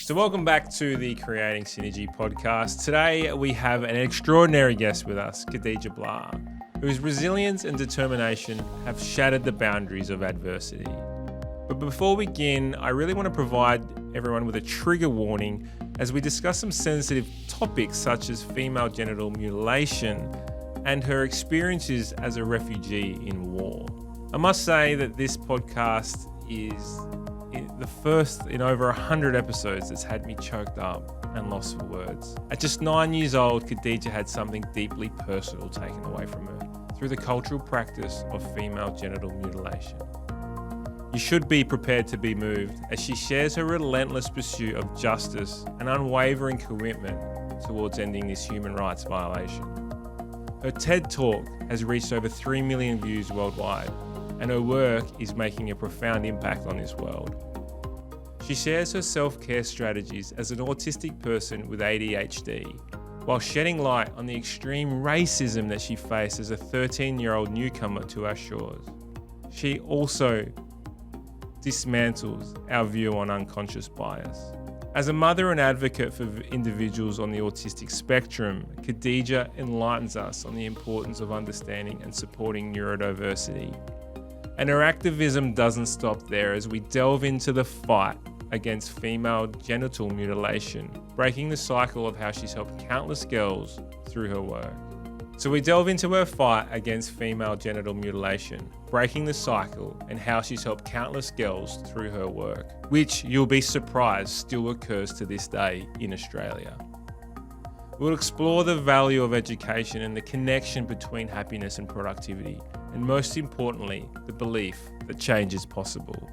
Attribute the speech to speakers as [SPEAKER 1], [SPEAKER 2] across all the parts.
[SPEAKER 1] So welcome back to the Creating Synergy podcast. Today we have an extraordinary guest with us, Khadija Gbla, whose resilience and determination have shattered the boundaries of adversity. But before we begin, I really want to provide everyone with a trigger warning as we discuss some sensitive topics such as female genital mutilation and her experiences as a refugee in war. I must say that this podcast is the first in over 100 episodes that's had me choked up and lost for words. At just 9 years old, Khadija had something deeply personal taken away from her through the cultural practice of female genital mutilation. You should be prepared to be moved as she shares her relentless pursuit of justice and unwavering commitment towards ending this human rights violation. Her TED Talk has reached over 3 million views worldwide, and her work is making a profound impact on this world. She shares her self-care strategies as an autistic person with ADHD, while shedding light on the extreme racism that she faced as a 13-year-old newcomer to our shores. She also dismantles our view on unconscious bias. As a mother and advocate for individuals on the autistic spectrum, Khadija enlightens us on the importance of understanding and supporting neurodiversity. And her activism doesn't stop there as we delve into the fight against female genital mutilation, breaking the cycle of how she's helped countless girls through her work. So we delve into her fight against female genital mutilation, breaking the cycle, and how she's helped countless girls through her work, which you'll be surprised still occurs to this day in Australia. We'll explore the value of education and the connection between happiness and productivity, and most importantly, the belief that change is possible.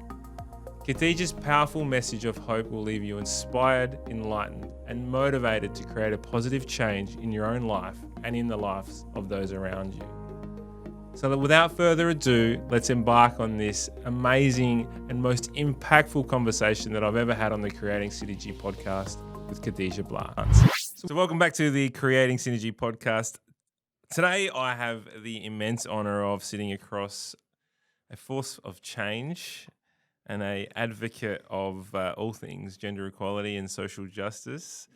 [SPEAKER 1] Khadija's powerful message of hope will leave you inspired, enlightened, and motivated to create a positive change in your own life and in the lives of those around you. So that without further ado, let's embark on this amazing and most impactful conversation that I've ever had on the Creating Synergy podcast with Khadija Gbla. So welcome back to the Creating Synergy podcast. Today, I have the immense honor of sitting across a force of change and an advocate of all things gender equality and social justice,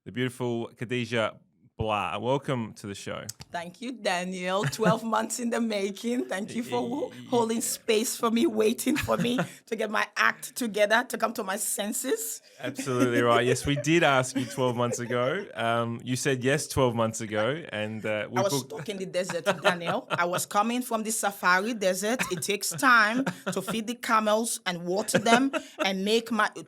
[SPEAKER 1] the beautiful Khadija Gbla. Welcome to the show.
[SPEAKER 2] Thank you, Daniel. 12 months in the making. Thank you for holding space for me, waiting for me to get my act together, to come to my senses.
[SPEAKER 1] Absolutely right. Yes, we did ask you 12 months ago. You said yes 12 months ago. And
[SPEAKER 2] I was stuck in the desert, Daniel. I was coming from the safari desert. It takes time to feed the camels and water them and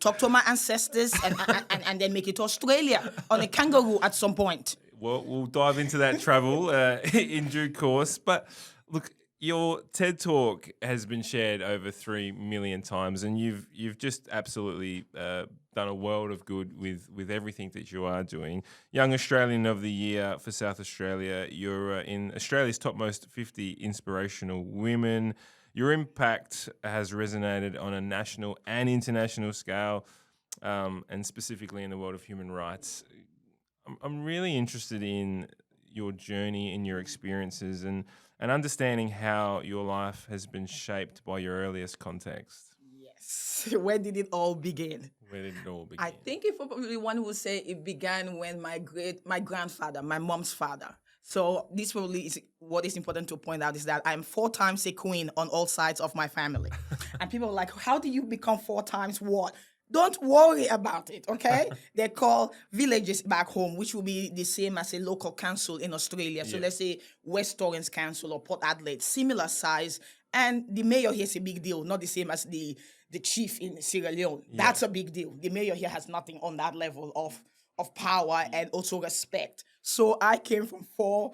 [SPEAKER 2] talk to my ancestors and then make it to Australia on a kangaroo at some point.
[SPEAKER 1] Well, we'll dive into that travel in due course. But look, your TED Talk has been shared over 3 million times, and you've just absolutely done a world of good with everything that you are doing. Young Australian of the Year for South Australia. You're in Australia's topmost 50 inspirational women. Your impact has resonated on a national and international scale, and specifically in the world of human rights. I'm really interested in your journey and your experiences and understanding how your life has been shaped by your earliest context.
[SPEAKER 2] Yes. Where did it all begin?
[SPEAKER 1] Where did it all begin?
[SPEAKER 2] I think if probably one would say it began when my grandfather, my mom's father. So this probably is what is important to point out is that I'm 4 times a queen on all sides of my family. And people are like, how do you become 4 times what? Don't worry about it, okay? They call villages back home, which will be the same as a local council in Australia. So let's say West Torrens Council or Port Adelaide, similar size. And the mayor here is a big deal, not the same as the chief in Sierra Leone. Yeah. That's a big deal. The mayor here has nothing on that level of power and also respect. So I came from 4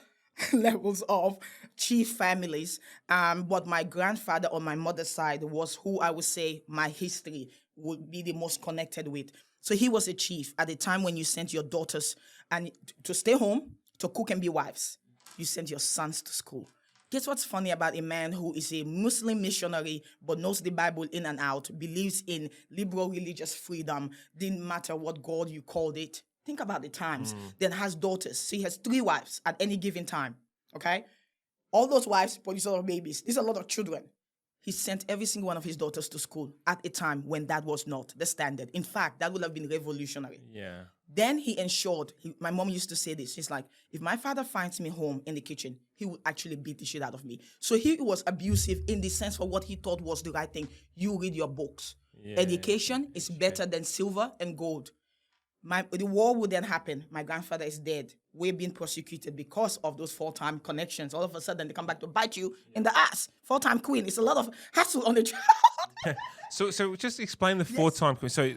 [SPEAKER 2] levels of chief families. But my grandfather on my mother's side was who I would say my history would be the most connected with. So he was a chief at the time when you sent your daughters and to stay home, to cook and be wives. You sent your sons to school. Guess what's funny about a man who is a Muslim missionary but knows the Bible in and out, believes in liberal religious freedom, didn't matter what God you called it. Think about the times. Then has daughters. So he has 3 wives at any given time, okay? All those wives produce a lot of babies. There's a lot of children. he sent every single one of his daughters to school at a time when that was not the standard. In fact, that would have been revolutionary.
[SPEAKER 1] Yeah.
[SPEAKER 2] Then he ensured, my mom used to say this, she's like, if my father finds me home in the kitchen, he would actually beat the shit out of me. So he was abusive in the sense for what he thought was the right thing. You read your books.
[SPEAKER 1] Yeah.
[SPEAKER 2] Education is better than silver and gold. The war would then happen. My grandfather is dead. We're being prosecuted because of those full-time connections. All of a sudden, they come back to bite you in the ass. Full-time queen. It's a lot of hassle on the child.
[SPEAKER 1] So just explain the four-time queen. So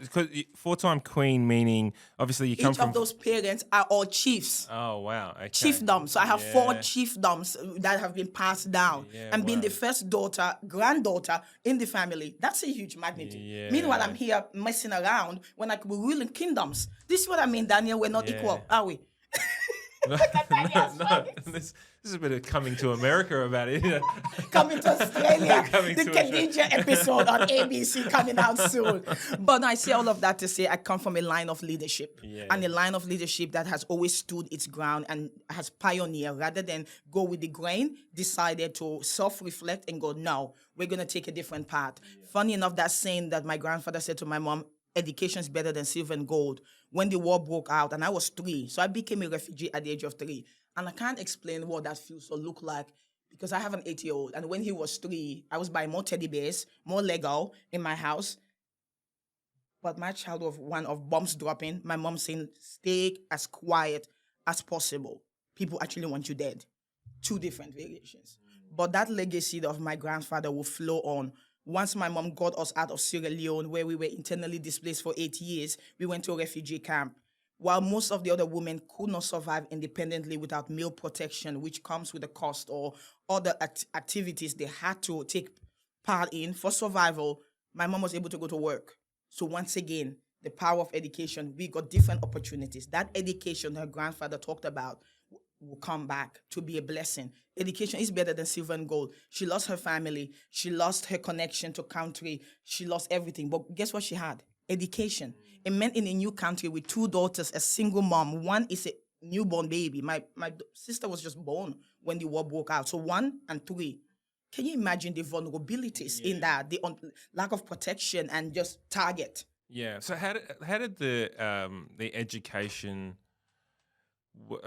[SPEAKER 1] four-time queen meaning obviously you come from...
[SPEAKER 2] Each of those parents are all chiefs.
[SPEAKER 1] Oh, wow. Okay.
[SPEAKER 2] Chiefdoms. So I have 4 chiefdoms that have been passed down. And being the first daughter, granddaughter in the family, that's a huge magnitude.
[SPEAKER 1] Yeah.
[SPEAKER 2] Meanwhile, I'm here messing around when I could be ruling kingdoms. This is what I mean, Daniel. We're not equal, are we?
[SPEAKER 1] No, this is a bit of coming to America about it.
[SPEAKER 2] Coming to Australia.
[SPEAKER 1] Coming
[SPEAKER 2] the
[SPEAKER 1] to
[SPEAKER 2] Khadija episode on ABC coming out soon. But I say all of that to say I come from a line of leadership. And a line of leadership that has always stood its ground and has pioneered rather than go with the grain, decided to self-reflect and go, no, we're going to take a different path. Funny enough, that saying that my grandfather said to my mom, education is better than silver and gold. When the war broke out, and I was 3, so I became a refugee at the age of 3. And I can't explain what that feels or look like because I have an 8-year-old. And when he was 3, I was buying more teddy bears, more Lego in my house. But my child was one of bombs dropping. My mom saying, stay as quiet as possible. People actually want you dead. 2 different variations. But that legacy of my grandfather will flow on. Once my mom got us out of Sierra Leone, where we were internally displaced for 8 years, we went to a refugee camp. While most of the other women could not survive independently without meal protection, which comes with a cost, or other activities they had to take part in for survival, my mom was able to go to work. So once again, the power of education, we got different opportunities. That education her grandfather talked about will come back to be a blessing. Education is better than silver and gold. She lost her family. She lost her connection to country. She lost everything. But guess what she had? Education. It meant in a new country with 2 daughters, a single mom. One is a newborn baby. My sister was just born when the war broke out. So 1 and 3. Can you imagine the vulnerabilities in that? The lack of protection and just target.
[SPEAKER 1] Yeah. So how did the education...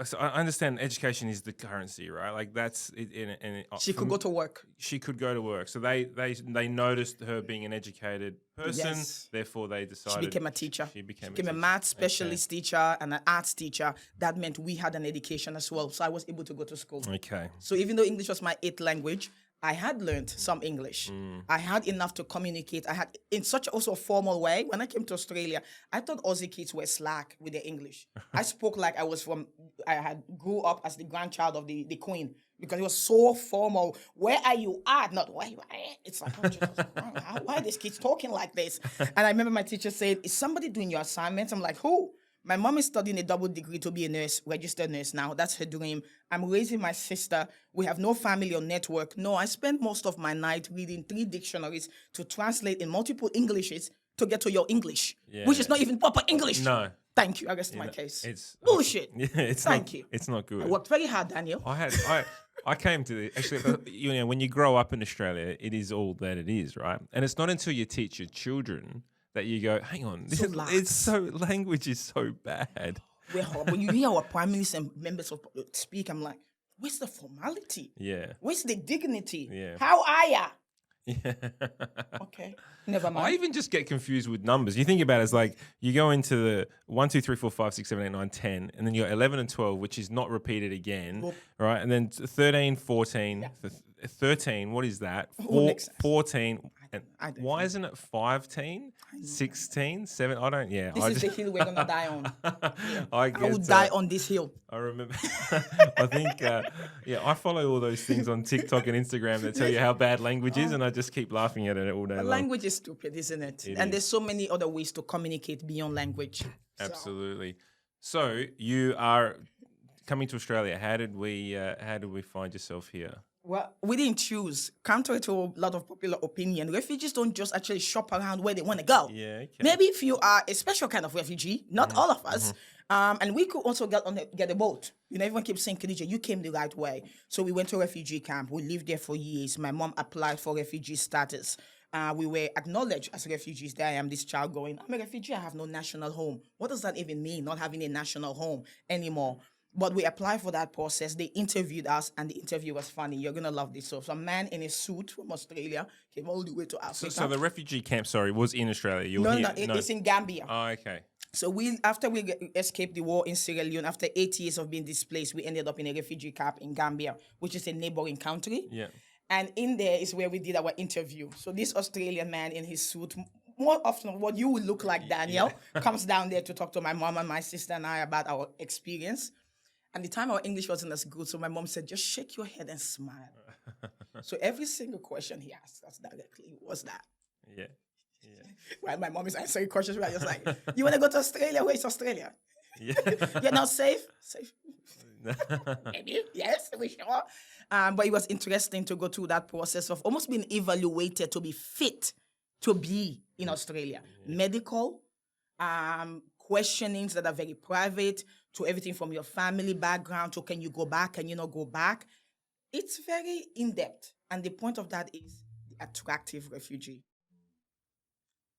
[SPEAKER 1] So I understand education is the currency, right? Like that's it.
[SPEAKER 2] She could go to work.
[SPEAKER 1] She could go to work. So they noticed her being an educated person.
[SPEAKER 2] Yes.
[SPEAKER 1] Therefore, they decided
[SPEAKER 2] she became a teacher.
[SPEAKER 1] She became
[SPEAKER 2] a math specialist teacher and an arts teacher. That meant we had an education as well. So I was able to go to school.
[SPEAKER 1] Okay.
[SPEAKER 2] So even though English was my 8th language, I had learned some English. I had enough to communicate. I had in such also a formal way. When I came to Australia, I thought Aussie kids were slack with their English. I spoke like I had grew up as the grandchild of the Queen because it was so formal. Where are you at? Not where you are. It's like, oh, Jesus, why are these kids talking like this? And I remember my teacher saying, is somebody doing your assignments? I'm like, who? My mom is studying a double degree to be a nurse, registered nurse now. That's her dream. I'm raising my sister. We have no family or network. No, I spend most of my night reading 3 dictionaries to translate in multiple Englishes to get to your English, which is not even proper English.
[SPEAKER 1] No.
[SPEAKER 2] Thank you. I rest my case.
[SPEAKER 1] It's
[SPEAKER 2] bullshit.
[SPEAKER 1] Yeah,
[SPEAKER 2] Thank you.
[SPEAKER 1] It's not good.
[SPEAKER 2] I worked very hard, Daniel.
[SPEAKER 1] I came to actually, when you grow up in Australia, it is all that it is, right? And it's not until you teach your children that you go, hang on, language is so bad.
[SPEAKER 2] We're horrible. When you hear our prime minister and members of speak, I'm like, where's the formality?
[SPEAKER 1] Yeah.
[SPEAKER 2] Where's the dignity?
[SPEAKER 1] Yeah.
[SPEAKER 2] How are ya?
[SPEAKER 1] Yeah.
[SPEAKER 2] Okay. Never mind.
[SPEAKER 1] I even just get confused with numbers. You think about it as like you go into the 1, 2, 3, 4, 5, 6, 7, 8, 9, 10, and then you're 11 and 12, which is not repeated again, right? And then 13, 14, 13, what is that? 14. Why isn't it 15, 16, 7? I don't,
[SPEAKER 2] This is the hill we're going to die on.
[SPEAKER 1] I
[SPEAKER 2] will die on this hill.
[SPEAKER 1] I remember, I think, I follow all those things on TikTok and Instagram that tell you how bad language is, and I just keep laughing at it all day long.
[SPEAKER 2] Language is stupid, isn't it? There's so many other ways to communicate beyond language.
[SPEAKER 1] Absolutely. So you are coming to Australia. How did we find yourself here?
[SPEAKER 2] Well, we didn't choose. Contrary to a lot of popular opinion, refugees don't just actually shop around where they want to go.
[SPEAKER 1] Yeah, okay.
[SPEAKER 2] Maybe if you are a special kind of refugee, not all of us, and we could also get a boat. Everyone keeps saying, Khadija, you came the right way. So we went to a refugee camp. We lived there for years. My mom applied for refugee status. We were acknowledged as refugees. There I am, this child going, I'm a refugee, I have no national home. What does that even mean, not having a national home anymore? But we applied for that process. They interviewed us, and the interview was funny. You're going to love this. So some man in a suit from Australia came all the way to Africa.
[SPEAKER 1] So the refugee camp, was in Australia.
[SPEAKER 2] It's in Gambia.
[SPEAKER 1] Oh, okay.
[SPEAKER 2] So after we escaped the war in Sierra Leone, after 8 years of being displaced, we ended up in a refugee camp in Gambia, which is a neighboring country.
[SPEAKER 1] Yeah.
[SPEAKER 2] And in there is where we did our interview. So this Australian man in his suit, more often what you would look like, Daniel, comes down there to talk to my mom and my sister and I about our experience. And the time our English wasn't as good, so my mom said, just shake your head and smile. So every single question he asked us directly was that.
[SPEAKER 1] Yeah.
[SPEAKER 2] While my mom is answering questions, we're just like, you want to go to Australia? Where's Australia?
[SPEAKER 1] Yeah.
[SPEAKER 2] You're not safe? Safe. Maybe. Yes, we sure. But it was interesting to go through that process of almost being evaluated to be fit to be in Australia. Medical, questionings that are very private, to everything from your family background to can you go back, can you not go back. It's very in-depth. And the point of that is the attractive refugee.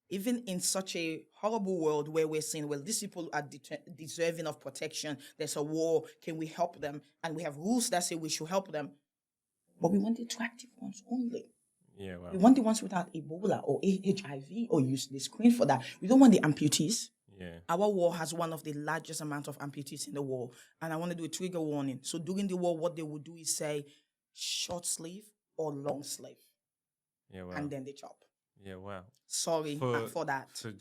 [SPEAKER 2] Even in such a horrible world where we're saying, well, these people are deserving of protection. There's a war. Can we help them? And we have rules that say we should help them. But we want the attractive ones only.
[SPEAKER 1] Yeah, wow.
[SPEAKER 2] We want the ones without Ebola or HIV or use the screen for that. We don't want the amputees.
[SPEAKER 1] Yeah.
[SPEAKER 2] Our war has one of the largest amount of amputees in the world. And I want to do a trigger warning. So during the war, what they would do is say short sleeve or long sleeve. Yeah, wow. And then they chop.
[SPEAKER 1] Yeah, wow.
[SPEAKER 2] Sorry for that.
[SPEAKER 1] So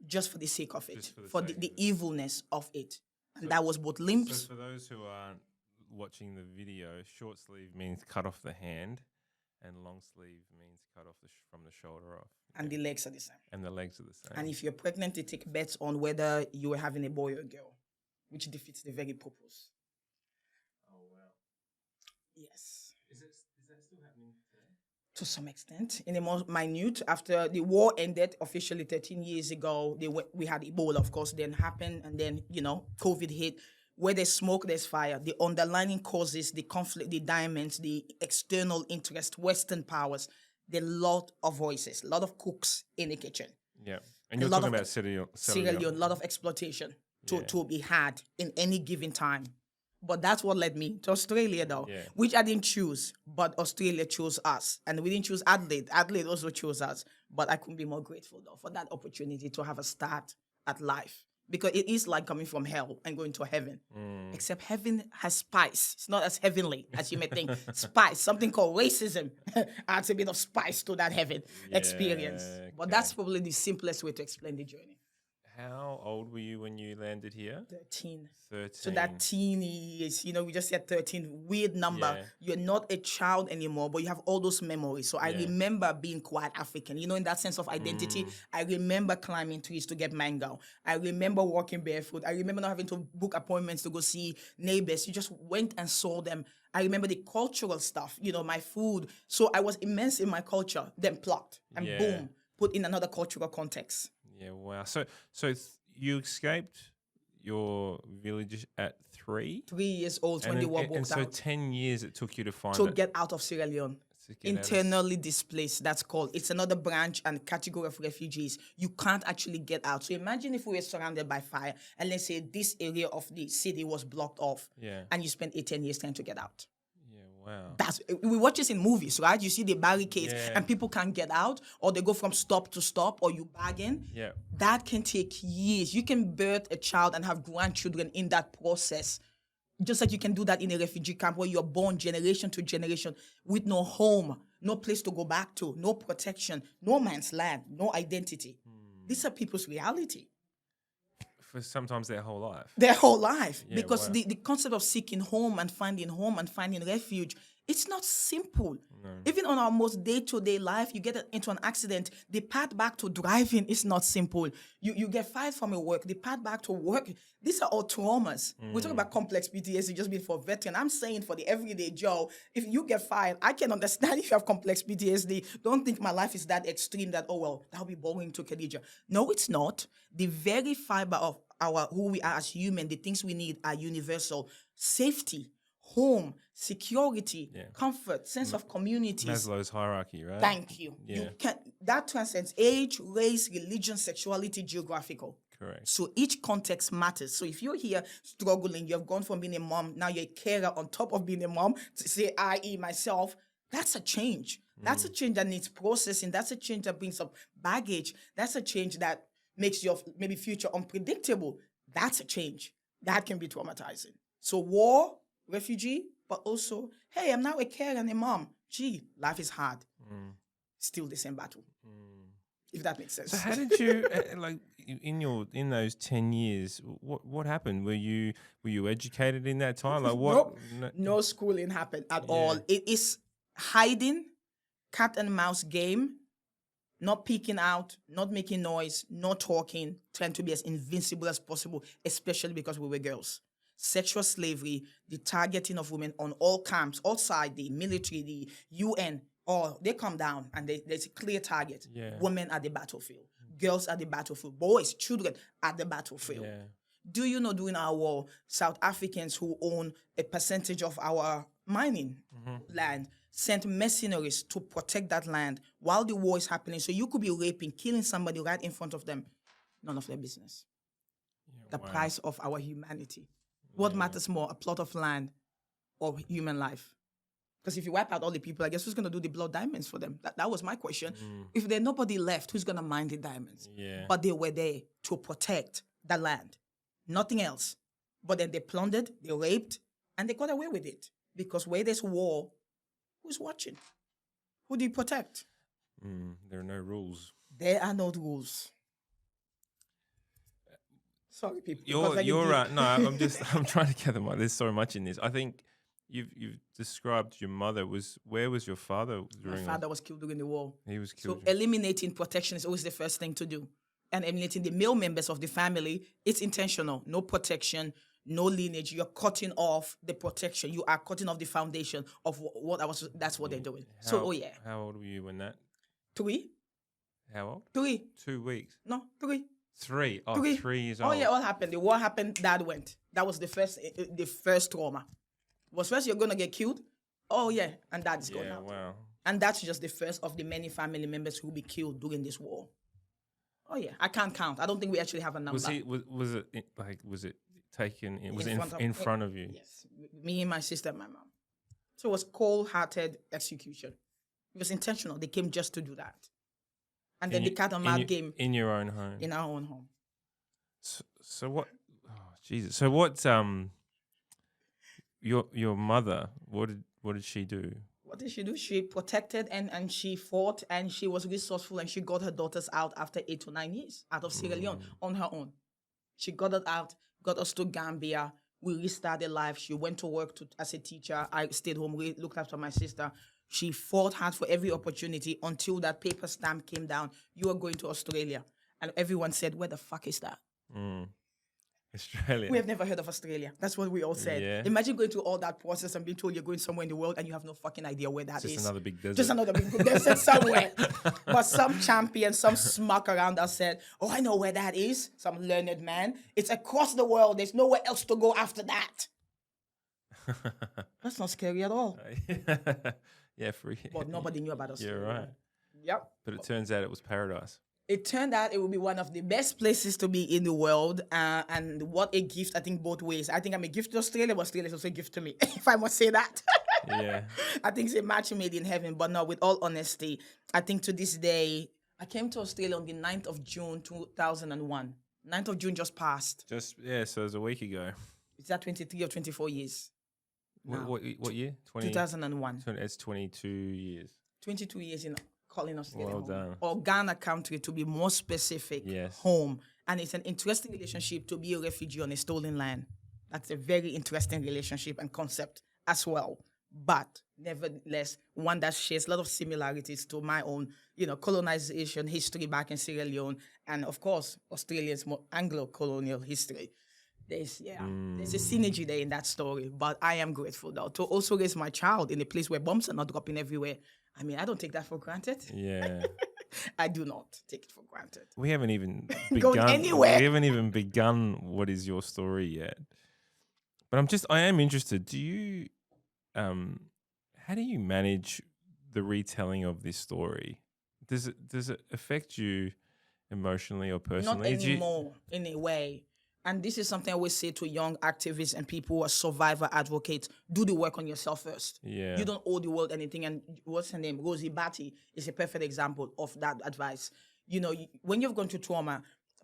[SPEAKER 2] just for the sake of it, for the evilness of it. And that was both limbs.
[SPEAKER 1] So for those who aren't watching the video, short sleeve means cut off the hand, and long sleeve means cut off from the shoulder off.
[SPEAKER 2] And the legs are the same.
[SPEAKER 1] And the legs are the same.
[SPEAKER 2] And if you're pregnant, they take bets on whether you are having a boy or a girl, which defeats the very purpose.
[SPEAKER 1] Oh, wow.
[SPEAKER 2] Yes.
[SPEAKER 1] Is that still happening today?
[SPEAKER 2] To some extent. In a more minute, after the war ended officially 13 years ago, we had Ebola, of course, then happened, and then, COVID hit. Where there's smoke, there's fire. The underlying causes, the conflict, the diamonds, the external interest, Western powers, there are a lot of voices, a lot of cooks in the kitchen.
[SPEAKER 1] Yeah. And you're talking about Sierra
[SPEAKER 2] Leone, a lot of exploitation to be had in any given time. But that's what led me to Australia, though, which I didn't choose, but Australia chose us. And we didn't choose Adelaide. Adelaide also chose us. But I couldn't be more grateful, though, for that opportunity to have a start at life. Because it is like coming from hell and going to heaven. Except heaven has spice. It's not as heavenly as you may think. Spice, something called racism, adds a bit of spice to that heaven experience. Okay. But that's probably the simplest way to explain the journey.
[SPEAKER 1] How old were you when you landed here?
[SPEAKER 2] 13.
[SPEAKER 1] 13.
[SPEAKER 2] So that teen is, we just said 13, weird number. Yeah. You're not a child anymore, but you have all those memories. So I remember being quite African, in that sense of identity. I remember climbing trees to get mango. I remember walking barefoot. I remember not having to book appointments to go see neighbors. You just went and saw them. I remember the cultural stuff, my food. So I was immersed in my culture, then plucked and boom, put in another cultural context.
[SPEAKER 1] Yeah, wow. So you escaped your village at 3?
[SPEAKER 2] 3 years old when the war broke out.
[SPEAKER 1] And so 10 years it took you to
[SPEAKER 2] get out of Sierra Leone. Internally displaced, that's called. It's another branch and category of refugees. You can't actually get out. So imagine if we were surrounded by fire and let's say this area of the city was blocked off and you spent 10 years trying to get out.
[SPEAKER 1] Wow.
[SPEAKER 2] We watch this in movies, right? You see the barricades and people can't get out, or they go from stop to stop, or you bargain.
[SPEAKER 1] Yeah.
[SPEAKER 2] That can take years. You can birth a child and have grandchildren in that process. Just like you can do that in a refugee camp where you're born generation to generation with no home, no place to go back to, no protection, no man's land, no identity. These are people's reality.
[SPEAKER 1] For sometimes their whole life.
[SPEAKER 2] Their whole life. Because the concept of seeking home and finding refuge It's not simple.
[SPEAKER 1] No.
[SPEAKER 2] Even on our most day-to-day life, you get into an accident, the path back to driving is not simple. You get fired from your work, the path back to work, these are all traumas. We talk about complex PTSD just being for veteran. I'm saying for the everyday Joe, if you get fired, I can understand if you have complex PTSD. Don't think my life is that extreme that, oh, well, that'll be boring to Khadija. No, it's not. The very fiber of who we are as human, the things we need are universal. Safety, home, security, comfort, sense of community.
[SPEAKER 1] Maslow's hierarchy, right?
[SPEAKER 2] Thank you.
[SPEAKER 1] Yeah.
[SPEAKER 2] That transcends age, race, religion, sexuality, geographical.
[SPEAKER 1] Correct.
[SPEAKER 2] So each context matters. So if you're here struggling, you've gone from being a mom, now you're a carer on top of being a mom, to say, I.e. myself, that's a change. That's a change that needs processing. That's a change that brings up baggage. That's a change that makes your maybe future unpredictable. That's a change. That can be traumatizing. So war, refugee, but also, hey, I'm now a carer and a mom. Gee, life is hard. Still the same battle. If that makes sense.
[SPEAKER 1] So how did you in those 10 years? What happened? Were you educated in that time? Like what?
[SPEAKER 2] No schooling happened at all. It is hiding, cat and mouse game, not peeking out, not making noise, not talking, trying to be as invincible as possible, especially because we were girls. Sexual slavery, the targeting of women on all camps, outside the military, the UN, they come down and there's a clear target. Women at the battlefield, girls at the battlefield, boys, children at the battlefield. Do you know during our war, South Africans who own a percentage of our mining land sent mercenaries to protect that land while the war is happening? So you could be raping, killing somebody right in front of them. None of their business. The price of our humanity. What matters more, a plot of land or human life? Because if you wipe out all the people, I guess who's going to do the blood diamonds for them? That was my question. If there's nobody left, who's going to mine the diamonds? But they were there to protect the land. Nothing else. But then they plundered, they raped, and they got away with it. Because where there's war, who's watching? Who do you protect?
[SPEAKER 1] There are no rules.
[SPEAKER 2] There are no rules. Sorry, people.
[SPEAKER 1] No, I'm trying to gather there's so much in this. I think you've described your mother. Where was your father during?
[SPEAKER 2] My father was killed during the war.
[SPEAKER 1] He was killed.
[SPEAKER 2] So eliminating protection is always the first thing to do. And eliminating the male members of the family, it's intentional. No protection, no lineage. You're cutting off the protection. You are cutting off the foundation of that's what they're doing.
[SPEAKER 1] How old were you when that?
[SPEAKER 2] 3.
[SPEAKER 1] How old?
[SPEAKER 2] 3.
[SPEAKER 1] 2 weeks.
[SPEAKER 2] No, 3.
[SPEAKER 1] 3. Oh,
[SPEAKER 2] 3.
[SPEAKER 1] 3 years old.
[SPEAKER 2] Oh yeah, all happened. The war happened, dad went. That was the first trauma. Was first you're gonna get killed? Oh yeah, and dad's gone out.
[SPEAKER 1] Wow.
[SPEAKER 2] And that's just the first of the many family members who will be killed during this war. Oh yeah, I can't count. I don't think we actually have a number.
[SPEAKER 1] Was it taken? Was it in front of you?
[SPEAKER 2] Yes, me and my sister and my mom. So it was cold-hearted execution. It was intentional. They came just to do that. And then the cat and mouse game
[SPEAKER 1] in your own home.
[SPEAKER 2] In our own home.
[SPEAKER 1] So what? Oh, Jesus. So what? Your mother. What did she do?
[SPEAKER 2] What did she do? She protected and she fought and she was resourceful and she got her daughters out after 8 to 9 years out of Sierra Leone on her own. She got us out, got us to Gambia. We restarted life. She went to work as a teacher. I stayed home, looked after my sister. She fought hard for every opportunity until that paper stamp came down. You are going to Australia. And everyone said, where the fuck is that?
[SPEAKER 1] Australia.
[SPEAKER 2] We have never heard of Australia. That's what we all said. Yeah. Imagine going through all that process and being told you're going somewhere in the world and you have no fucking idea where that is.
[SPEAKER 1] Just another big desert.
[SPEAKER 2] Just another big desert somewhere. But some champion, some smuck around us said, oh, I know where that is. Some learned man. It's across the world. There's nowhere else to go after that. That's not scary at all.
[SPEAKER 1] Yeah, free.
[SPEAKER 2] But nobody knew about Australia.
[SPEAKER 1] You're right.
[SPEAKER 2] Yep.
[SPEAKER 1] But it turns out it was paradise.
[SPEAKER 2] It turned out it would be one of the best places to be in the world. And what a gift, I think, both ways. I think I'm a gift to Australia, but Australia is also a gift to me, if I must say that.
[SPEAKER 1] Yeah.
[SPEAKER 2] I think it's a match made in heaven. But no, with all honesty, I think to this day, I came to Australia on the 9th of June, 2001. 9th of June just passed.
[SPEAKER 1] So it was a week ago.
[SPEAKER 2] Is that 23 or 24 years?
[SPEAKER 1] What year?
[SPEAKER 2] 2001.
[SPEAKER 1] It's 22 years.
[SPEAKER 2] 22 years in calling Australia
[SPEAKER 1] well
[SPEAKER 2] home.
[SPEAKER 1] Done.
[SPEAKER 2] Or Ghana country, to be more specific,
[SPEAKER 1] yes.
[SPEAKER 2] Home. And it's an interesting relationship to be a refugee on a stolen land. That's a very interesting relationship and concept as well. but nevertheless, one that shares a lot of similarities to my own, colonization history back in Sierra Leone, and of course, Australia's more Anglo-colonial history. There's a synergy there in that story, but I am grateful though to also raise my child in a place where bombs are not dropping everywhere. I mean, I don't take that for granted.
[SPEAKER 1] Yeah.
[SPEAKER 2] I do not take it for granted.
[SPEAKER 1] We haven't even
[SPEAKER 2] Going
[SPEAKER 1] begun.
[SPEAKER 2] anywhere.
[SPEAKER 1] We haven't even begun what is your story yet. But I am interested. Do you, how do you manage the retelling of this story? Does it affect you emotionally or personally?
[SPEAKER 2] Not anymore, in a way. And this is something I always say to young activists and people who are survivor advocates. Do the work on yourself first.
[SPEAKER 1] Yeah.
[SPEAKER 2] You don't owe the world anything. And what's her name? Rosie Batty is a perfect example of that advice. When you've gone through trauma,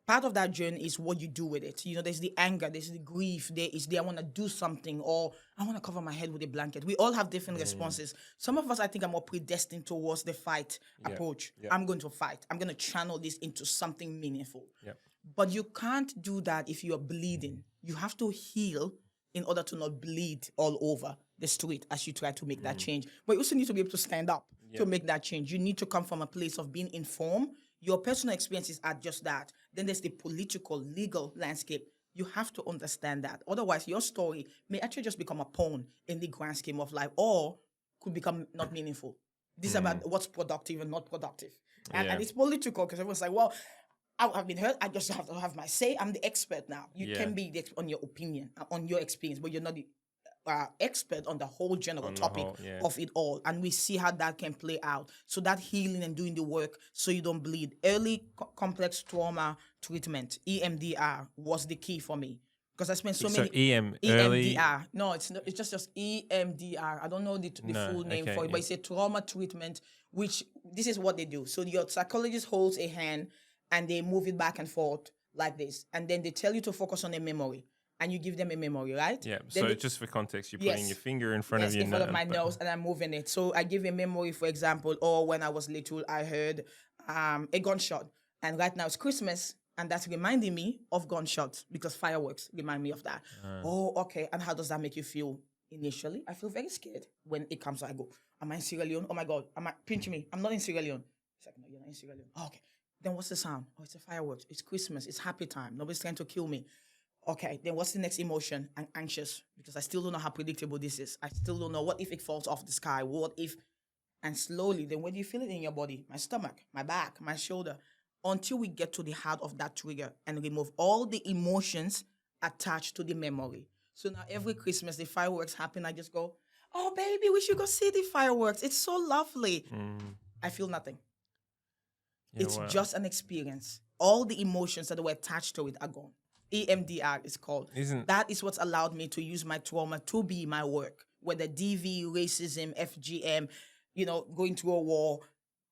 [SPEAKER 2] part of that journey is what you do with it. There's the anger, there's the grief, there is I want to do something, or I want to cover my head with a blanket. We all have different responses. Some of us, I think, are more predestined towards the fight approach.
[SPEAKER 1] Yeah.
[SPEAKER 2] I'm going to fight. I'm going to channel this into something meaningful.
[SPEAKER 1] Yeah.
[SPEAKER 2] But you can't do that if you are bleeding. You have to heal in order to not bleed all over the street as you try to make that change. But you also need to be able to stand up to make that change. You need to come from a place of being informed. Your personal experiences are just that. Then there's the political, legal landscape. You have to understand that. Otherwise, your story may actually just become a pawn in the grand scheme of life, or could become not meaningful. This is about what's productive and not productive. And it's political because everyone's like, well, I've been hurt. I just have to have my say. I'm the expert now. You can be the expert on your opinion, on your experience, but you're not the expert on the whole general topic of it all. And we see how that can play out. So that healing and doing the work so you don't bleed. Early complex trauma treatment, EMDR, was the key for me. Because I spent so many... EMDR. No, it's not, it's just EMDR. I don't know the full name for it, but it's a trauma treatment, which this is what they do. So your psychologist holds a hand and they move it back and forth like this. And then they tell you to focus on a memory. And you give them a memory, right?
[SPEAKER 1] Yeah. So just for context, you're putting your finger in front of your
[SPEAKER 2] in front of my nose, and I'm moving it. So I give a memory, for example, or when I was little, I heard a gunshot. And right now it's Christmas, and that's reminding me of gunshots because fireworks remind me of that. Oh, okay. And how does that make you feel? Initially, I feel very scared when it comes. I go, am I in Sierra Leone? Oh my God, pinch me. I'm not in Sierra Leone. It's like, no, you're not in Sierra Leone. Oh, okay. Then what's the sound? Oh, it's a fireworks. It's Christmas. It's happy time. Nobody's trying to kill me. Okay, then what's the next emotion? I'm anxious because I still don't know how predictable this is. I still don't know what if it falls off the sky. What if? And slowly, then where do you feel it in your body? My stomach, my back, my shoulder. Until we get to the heart of that trigger and remove all the emotions attached to the memory. So now every Christmas, the fireworks happen. I just go, oh, baby, we should go see the fireworks. It's so lovely. I feel nothing. Yeah, it's just an experience. All the emotions that were attached to it are gone. EMDR is called. That is what's allowed me to use my trauma to be my work. Whether DV, racism, FGM, going through a war,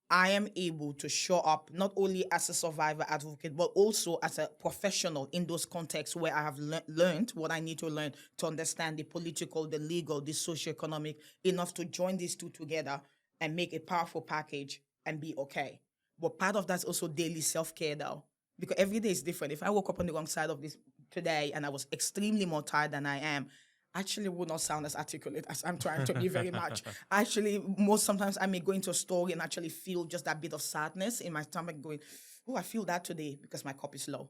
[SPEAKER 2] I am able to show up not only as a survivor advocate, but also as a professional in those contexts where I have learned what I need to learn to understand the political, the legal, the socioeconomic, enough to join these two together and make a powerful package and be okay. But part of that's also daily self-care though. Because every day is different. If I woke up on the wrong side of this today and I was extremely more tired than I am, I actually would not sound as articulate as I'm trying to be very much. Sometimes I may go into a story and actually feel just that bit of sadness in my stomach going, oh, I feel that today because my cup is low.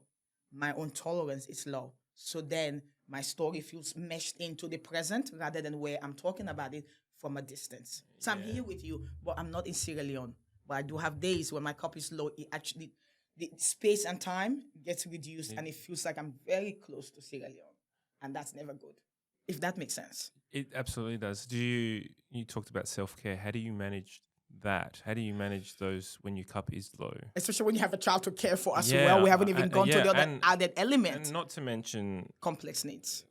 [SPEAKER 2] My own tolerance is low. So then my story feels meshed into the present rather than where I'm talking about it from a distance. So I'm here with you, but I'm not in Sierra Leone. But I do have days when my cup is low. It actually... the space and time gets reduced and it feels like I'm very close to Sierra Leone. And that's never good, if that makes sense.
[SPEAKER 1] It absolutely does. You talked about self-care. How do you manage that? How do you manage those when your cup is low?
[SPEAKER 2] Especially when you have a child to care for as well. We haven't even gone to the other added element.
[SPEAKER 1] And not to mention...
[SPEAKER 2] complex needs.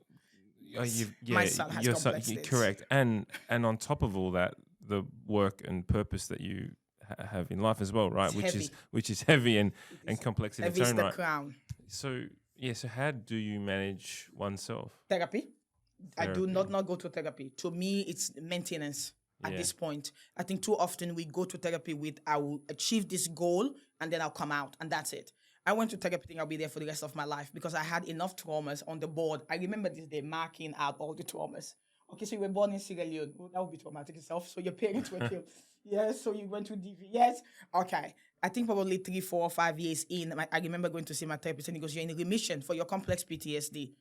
[SPEAKER 1] My
[SPEAKER 2] son has complex needs.
[SPEAKER 1] Correct. And on top of all that, the work and purpose that you have in life as well, right? Which is heavy and complex in its own right.
[SPEAKER 2] Heavy is the crown.
[SPEAKER 1] So how do you manage oneself?
[SPEAKER 2] Therapy. I do not go to therapy. To me, it's maintenance at this point. I think too often we go to therapy with, I will achieve this goal and then I'll come out and that's it. I went to therapy thinking I'll be there for the rest of my life because I had enough traumas on the board. I remember this day marking out all the traumas. Okay, so you were born in Sierra Leone. Well, that would be traumatic itself. So your parents were killed. Yes, so you went to DV. Yes. Okay. I think probably 3, 4, 5 years in, I remember going to see my therapist and he goes, you're in remission for your complex PTSD.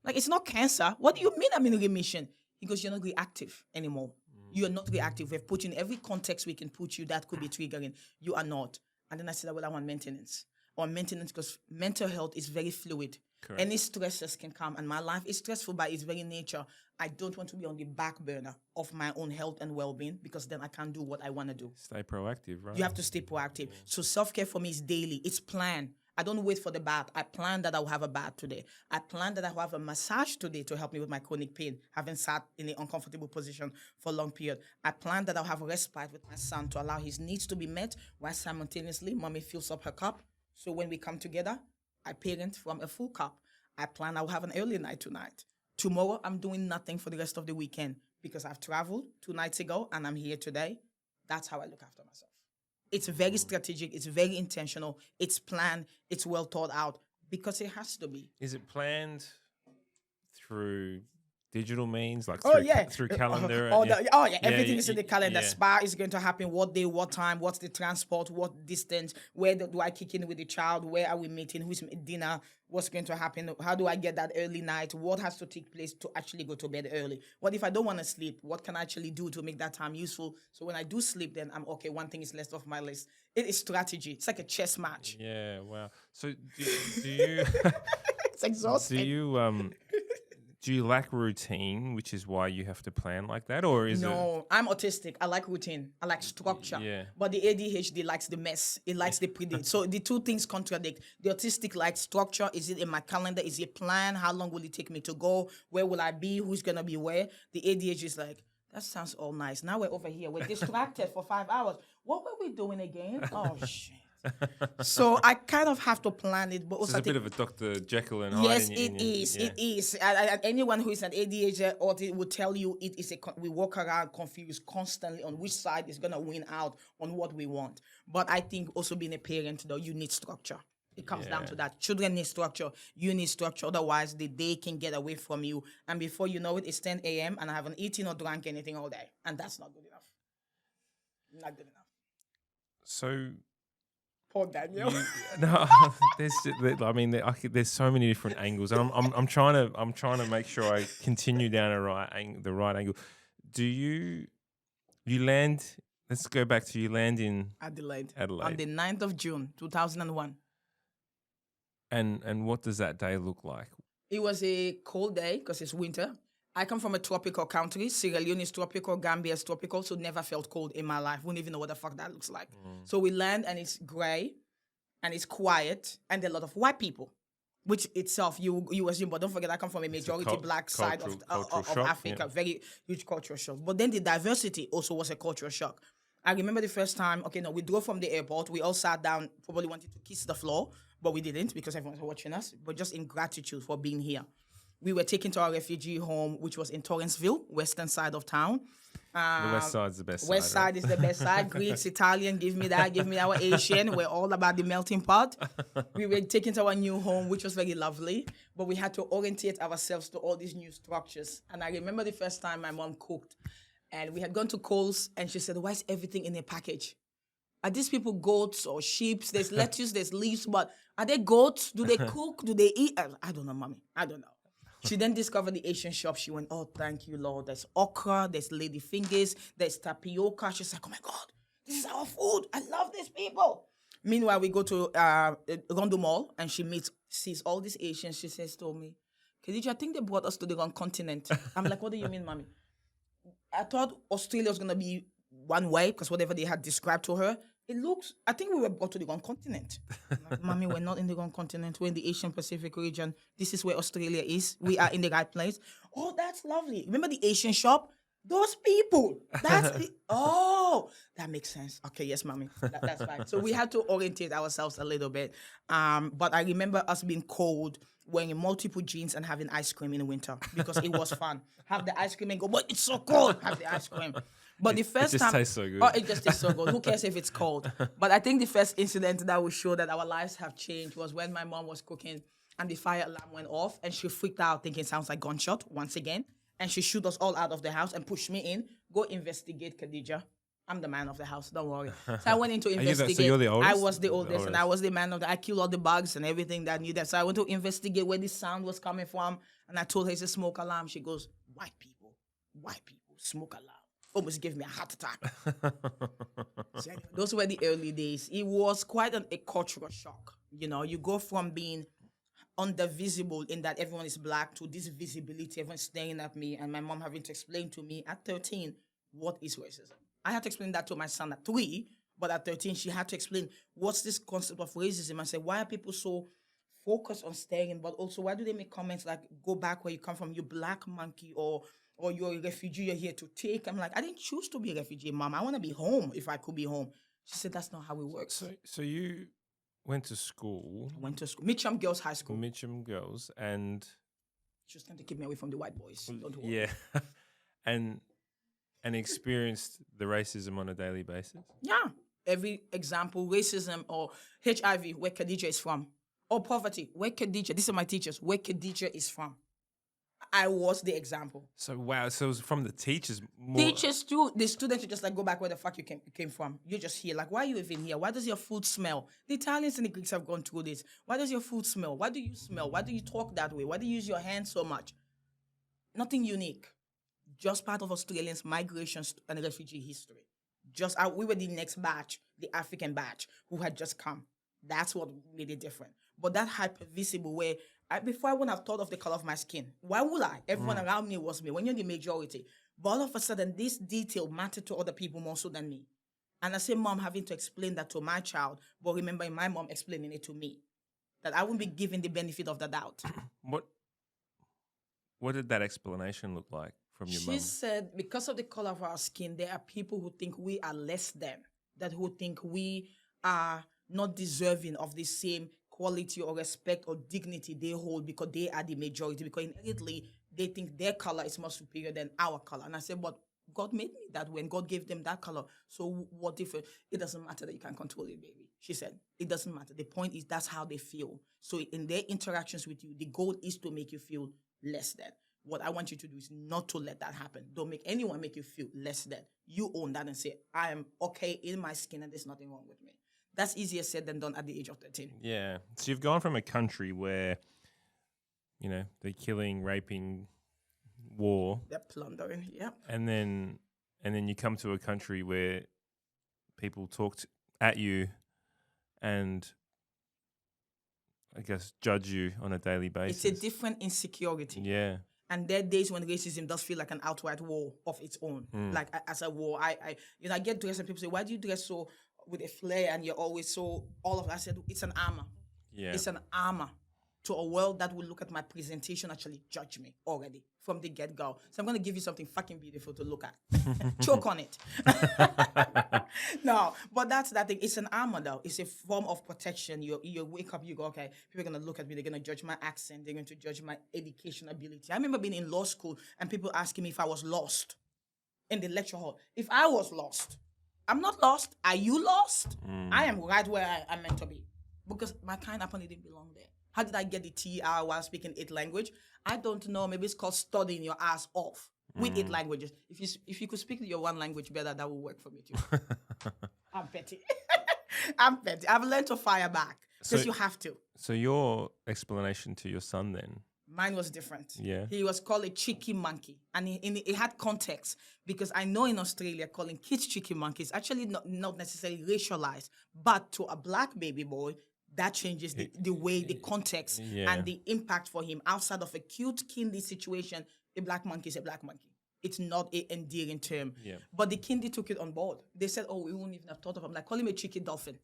[SPEAKER 2] Like, it's not cancer. What do you mean I'm in remission? He goes, you're not reactive anymore. You're not reactive. We've put you in every context we can put you that could be triggering. You are not. And then I said, well, I want maintenance. I want maintenance because mental health is very fluid.
[SPEAKER 1] Correct.
[SPEAKER 2] Any stresses can come. And my life is stressful by its very nature. I don't want to be on the back burner of my own health and well-being because then I can't do what I want to do.
[SPEAKER 1] Stay proactive, right?
[SPEAKER 2] You have to stay proactive. So self-care for me is daily. It's planned. I don't wait for the bath. I plan that I'll have a bath today. I plan that I'll have a massage today to help me with my chronic pain, having sat in an uncomfortable position for a long period. I plan that I'll have a respite with my son to allow his needs to be met while simultaneously mommy fills up her cup. So when we come together, I parent from a full cup. I plan I'll have an early night tonight. Tomorrow, I'm doing nothing for the rest of the weekend because I've traveled 2 nights ago and I'm here today. That's how I look after myself. It's very strategic. It's very intentional. It's planned. It's well thought out because it has to be.
[SPEAKER 1] Is it planned through digital means, like through calendar?
[SPEAKER 2] Everything is in the calendar.
[SPEAKER 1] Yeah.
[SPEAKER 2] Spa is going to happen. What day, what time, what's the transport, what distance, where do I kick in with the child, where are we meeting, who's dinner, what's going to happen, how do I get that early night, what has to take place to actually go to bed early, what if I don't want to sleep, what can I actually do to make that time useful, so when I do sleep, then I'm okay, one thing is less off my list. It is strategy. It's like a chess match.
[SPEAKER 1] Yeah, wow. So do you...
[SPEAKER 2] It's exhausting.
[SPEAKER 1] Do you lack routine, which is why you have to plan like that, or is it?
[SPEAKER 2] No, I'm autistic. I like routine. I like structure.
[SPEAKER 1] Yeah.
[SPEAKER 2] But the ADHD likes the mess. It likes the predict. So the two things contradict. The autistic likes structure. Is it in my calendar? Is it plan? How long will it take me to go? Where will I be? Who's gonna be where? The ADHD is like, that sounds all nice. Now we're over here. We're distracted for 5 hours. What were we doing again? Oh shit. So I kind of have to plan it, but also
[SPEAKER 1] it's a bit of a Dr. Jekyll and Hyde.
[SPEAKER 2] Yes, it is. It is. Anyone who is an ADHD autistic will tell you it is we walk around confused constantly on which side is gonna win out on what we want. But I think also being a parent, though, you need structure. It comes down to that. Children need structure. You need structure. Otherwise, the day can get away from you. And before you know it, it's 10 a.m. and I haven't eaten or drank anything all day, and that's not good enough. Not good enough.
[SPEAKER 1] So.
[SPEAKER 2] Poor Daniel.
[SPEAKER 1] There's so many different angles, and I'm trying to make sure I continue down the right angle. Do you land? Let's go back to you land in
[SPEAKER 2] Adelaide on the 9th of June, 2001.
[SPEAKER 1] And what does that day look like?
[SPEAKER 2] It was a cold day because it's winter. I come from a tropical country. Sierra Leone is tropical, Gambia is tropical, so never felt cold in my life. Wouldn't even know what the fuck that looks like. So we land and it's gray and it's quiet and there are a lot of white people, which itself you assume, but don't forget I come from a majority black side of Africa, very huge cultural shock. But then the diversity also was a cultural shock. I remember the first time, we drove from the airport. We all sat down, probably wanted to kiss the floor, but we didn't because everyone was watching us, but just in gratitude for being here. We were taken to our refugee home, which was in Torranceville, western side of town.
[SPEAKER 1] The west side's the best side.
[SPEAKER 2] West side is the best side. Greeks, Italian, give me our Asian. We're all about the melting pot. We were taken to our new home, which was very lovely, but we had to orientate ourselves to all these new structures. And I remember the first time my mom cooked, and we had gone to Coles, and she said, why is everything in a package? Are these people goats or sheep? There's lettuce, there's leaves, but are they goats? Do they cook? Do they eat? I don't know, mommy. I don't know. She then discovered the Asian shop. She went, oh, thank you, Lord. There's okra, there's lady fingers, there's tapioca. She's like, oh my God, this is our food. I love these people. Meanwhile, we go to Rondo Mall and she sees all these Asians. She says to me, Khadija, I think they brought us to the wrong continent. I'm like, what do you mean, mommy? I thought Australia was going to be one way because whatever they had described to her, I think we were brought to the wrong continent. Like, mommy, we're not in the wrong continent. We're in the Asian Pacific region. This is where Australia is. We are in the right place. Oh, that's lovely. Remember the Asian shop? Those people. That makes sense. Okay, yes, mommy. That's fine. So we had to orientate ourselves a little bit. But I remember us being cold, wearing multiple jeans and having ice cream in the winter because it was fun. Have the ice cream and go, but it's so cold. Have the ice cream. But the first time,
[SPEAKER 1] tastes so good.
[SPEAKER 2] Oh, it just tastes so good. Who cares if it's cold? But I think the first incident that will show that our lives have changed was when my mom was cooking and the fire alarm went off and she freaked out thinking it sounds like gunshot once again. and she shoot us all out of the house and push me in. Go investigate, Khadija. I'm the man of the house. Don't worry. So I went in to investigate.
[SPEAKER 1] So you're the oldest?
[SPEAKER 2] I was the oldest, and I was the man of the. I killed all the bugs and everything that knew that. So I went to investigate where this sound was coming from, and I told her it's a smoke alarm. She goes, white people, smoke alarm. Almost gave me a heart attack. So anyway, those were the early days. It was quite a cultural shock. You know, you go from being undervisible in that everyone is black to this visibility, everyone staring at me, and my mom having to explain to me at 13 what is racism. I had to explain that to my son at 3, but at 13 she had to explain what's this concept of racism. I said, why are people so focused on staring, but also why do they make comments like, go back where you come from, you black monkey, or you're a refugee, you're here to take. I'm like, I didn't choose to be a refugee, Mom. I want to be home if I could be home. She said, that's not how it works.
[SPEAKER 1] So you went to school.
[SPEAKER 2] I went to school. Mitcham Girls High School.
[SPEAKER 1] Mitcham Girls, and
[SPEAKER 2] she was trying to keep me away from the white boys. Don't worry.
[SPEAKER 1] Yeah. and experienced the racism on a daily basis?
[SPEAKER 2] Yeah. Every example, racism or HIV, where Khadija is from. Or poverty, where Khadija, these are my teachers, where Khadija is from. I was the example.
[SPEAKER 1] So, wow. So it was from the teachers more.
[SPEAKER 2] Teachers too. The students are just like, go back where the fuck you came from. You're just here. Like, why are you even here? Why does your food smell? The Italians and the Greeks have gone through this. Why does your food smell? Why do you smell? Why do you talk that way? Why do you use your hands so much? Nothing unique. Just part of Australians' migration and refugee history. Just we were the next batch, the African batch, who had just come. That's what made it different. But that hypervisible where before I wouldn't have thought of the color of my skin. Why would I? Everyone around me was me. When you're the majority. But all of a sudden, this detail mattered to other people more so than me. And I say, Mom having to explain that to my child, but remembering my mom explaining it to me. That I wouldn't be given the benefit of the doubt.
[SPEAKER 1] What did that explanation look like from your mom?
[SPEAKER 2] She said, because of the color of our skin, there are people who think we are less than. That who think we are not deserving of the same quality or respect or dignity they hold because they are the majority, because innately they think their color is more superior than our color. And I said, but God made me that way and God gave them that color. So what different? It doesn't matter that you can control it, baby. She said, it doesn't matter. The point is that's how they feel. So in their interactions with you, the goal is to make you feel less than. What I want you to do is not to let that happen. Don't make anyone make you feel less than. You own that and say, I am okay in my skin and there's nothing wrong with me. That's easier said than done at the age of 13.
[SPEAKER 1] Yeah. So you've gone from a country where, you know, they're killing, raping, war.
[SPEAKER 2] They're plundering, yeah.
[SPEAKER 1] And then you come to a country where people talk at you and, I guess, judge you on a daily basis.
[SPEAKER 2] It's a different insecurity.
[SPEAKER 1] Yeah.
[SPEAKER 2] And there are days when racism does feel like an outright war of its own. Like as a war, I get dressed and people say, why do you dress so with a flair and you're always so, all of that? I said, it's an armor.
[SPEAKER 1] Yeah.
[SPEAKER 2] It's an armor to a world that will look at my presentation, actually judge me already from the get-go. So I'm going to give you something fucking beautiful to look at. Choke on it. No, but that's that thing. It's an armor though. It's a form of protection. You wake up, you go, okay, people are going to look at me. They're going to judge my accent. They're going to judge my education ability. I remember being in law school and people asking me if I was lost in the lecture hall. If I was lost, I'm not lost. Are you lost? I am right where I'm meant to be. Because my kind apparently didn't belong there. How did I get the TR while speaking 8 language? I don't know. Maybe it's called studying your ass off with 8 languages. If you could speak your one language better, that would work for me too. I'm petty. I'm petty. I've learned to fire back because you have to.
[SPEAKER 1] So your explanation to your son then?
[SPEAKER 2] Mine was different.
[SPEAKER 1] Yeah.
[SPEAKER 2] He was called a cheeky monkey. And it had context because I know in Australia calling kids cheeky monkeys actually not necessarily racialized, but to a black baby boy, that changes the way, the context, and the impact for him. Outside of a cute, kindy situation, a black monkey is a black monkey. It's not an endearing term. Yeah. But the kindy took it on board. They said, oh, we wouldn't even have thought of him. Like, call him a cheeky dolphin.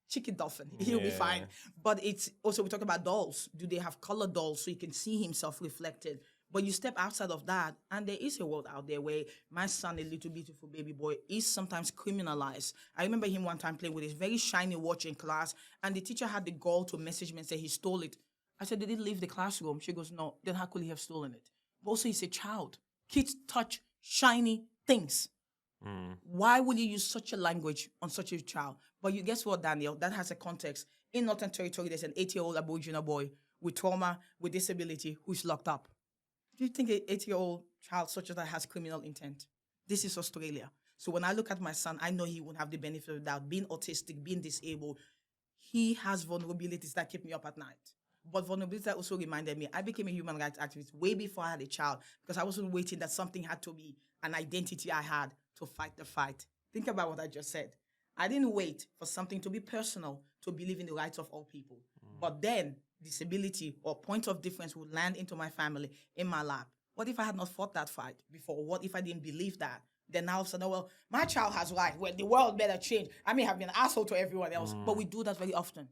[SPEAKER 2] Cheeky dolphin. He'll be fine. But it's also, we talk about dolls. Do they have color dolls so he can see himself reflected? But you step outside of that, and there is a world out there where my son, a little beautiful baby boy, is sometimes criminalized. I remember him one time playing with his very shiny watch in class, and the teacher had the gall to message me and say he stole it. I said, did he leave the classroom? She goes, no. Then how could he have stolen it? But also, he's a child. Kids touch shiny things. Why would you use such a language on such a child? But you guess what, Daniel? That has a context. In Northern Territory, there's an 8-year-old Aboriginal boy with trauma, with disability, who's locked up. Do you think an 8-year-old child such as that has criminal intent. This is Australia. So when I look at my son, I know he won't have the benefit of the doubt. Being autistic, being disabled, he has vulnerabilities that keep me up at night. But vulnerability also reminded me, I became a human rights activist way before I had a child because I wasn't waiting that something had to be an identity I had to fight the fight. Think about what I just said. I didn't wait for something to be personal to believe in the rights of all people. But then disability or point of difference would land into my family, in my lap. What if I had not fought that fight before? What if I didn't believe that? Then now all of a sudden, well, my child has rights. Well, the world better change. I may have been an asshole to everyone else, but we do that very often.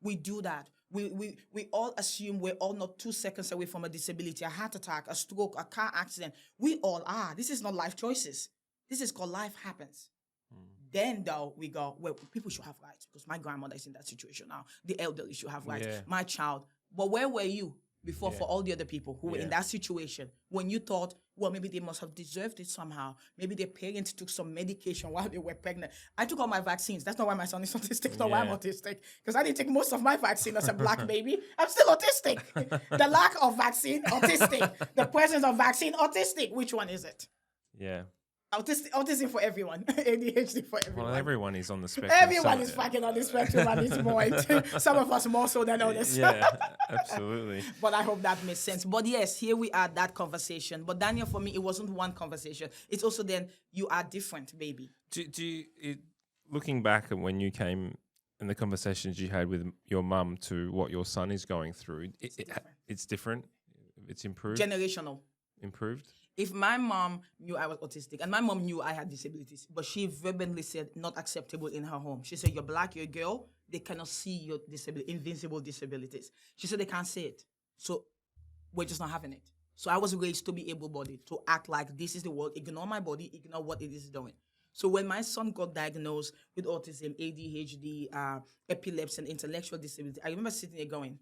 [SPEAKER 2] We do that. We all assume we're all not 2 seconds away from a disability, a heart attack, a stroke, a car accident. We all are. This is not life choices. This is called life happens. Then, though, we go, well, people should have rights because my grandmother is in that situation now. The elderly should have rights. Yeah. My child. But where were you before for all the other people who were in that situation when you thought, well, maybe they must have deserved it somehow. Maybe their parents took some medication while they were pregnant. I took all my vaccines. That's not why my son is autistic. That's not why I'm autistic. Because I didn't take most of my vaccine as a black baby. I'm still autistic. The lack of vaccine, autistic. The presence of vaccine, autistic. Which one is it?
[SPEAKER 1] Yeah.
[SPEAKER 2] Autism for everyone. ADHD for everyone.
[SPEAKER 1] Well, everyone is on the spectrum.
[SPEAKER 2] Everyone is fucking on the spectrum at this point. Some of us more so than others.
[SPEAKER 1] Yeah, absolutely.
[SPEAKER 2] But I hope that makes sense. But yes, here we are, that conversation. But Daniel, for me, it wasn't one conversation. It's also then you are different, baby.
[SPEAKER 1] Looking back at when you came and the conversations you had with your mum to what your son is going through, it's different. It's improved.
[SPEAKER 2] Generational.
[SPEAKER 1] Improved.
[SPEAKER 2] If my mom knew I was autistic, and my mom knew I had disabilities, but she verbally said not acceptable in her home. She said, you're black, you're a girl, they cannot see your disability, invincible disabilities. She said they can't see it. So we're just not having it. So I was raised to be able-bodied, to act like this is the world, ignore my body, ignore what it is doing. So when my son got diagnosed with autism, ADHD, epilepsy, and intellectual disability, I remember sitting there going,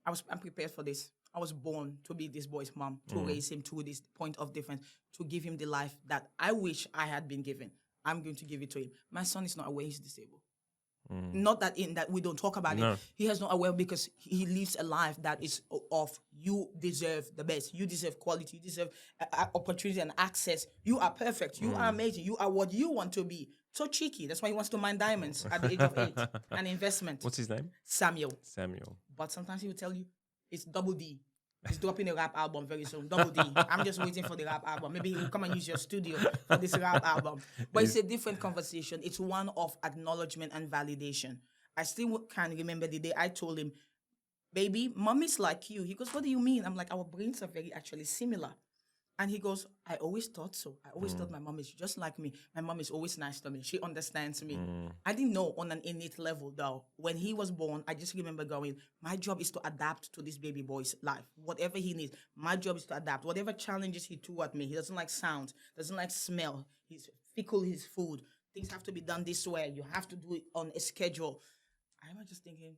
[SPEAKER 2] I'm prepared for this. I was born to be this boy's mom, to raise him to this point of difference, to give him the life that I wish I had been given. I'm going to give it to him. My son is not aware he's disabled. Not that we don't talk about it. He has no aware because he lives a life that is of you deserve the best. You deserve quality. You deserve opportunity and access. You are perfect. You are amazing. You are what you want to be. So cheeky. That's why he wants to mine diamonds at the age of 8. An investment.
[SPEAKER 1] What's his name?
[SPEAKER 2] Samuel.
[SPEAKER 1] But
[SPEAKER 2] sometimes he will tell you it's Double D. He's dropping a rap album very soon. Double D. I'm just waiting for the rap album. Maybe he will come and use your studio for this rap album. But it's a different conversation. It's one of acknowledgement and validation. I still can remember the day I told him, baby, mommy's like you. He goes, what do you mean? I'm like, our brains are very actually similar. And he goes, I always thought so. I always thought my mom is just like me. My mom is always nice to me. She understands me. I didn't know on an innate level, though. When he was born, I just remember going, my job is to adapt to this baby boy's life. Whatever he needs, my job is to adapt. Whatever challenges he threw at me, he doesn't like sound, doesn't like smell. He's fickle, his food. Things have to be done this way. You have to do it on a schedule. I was just thinking,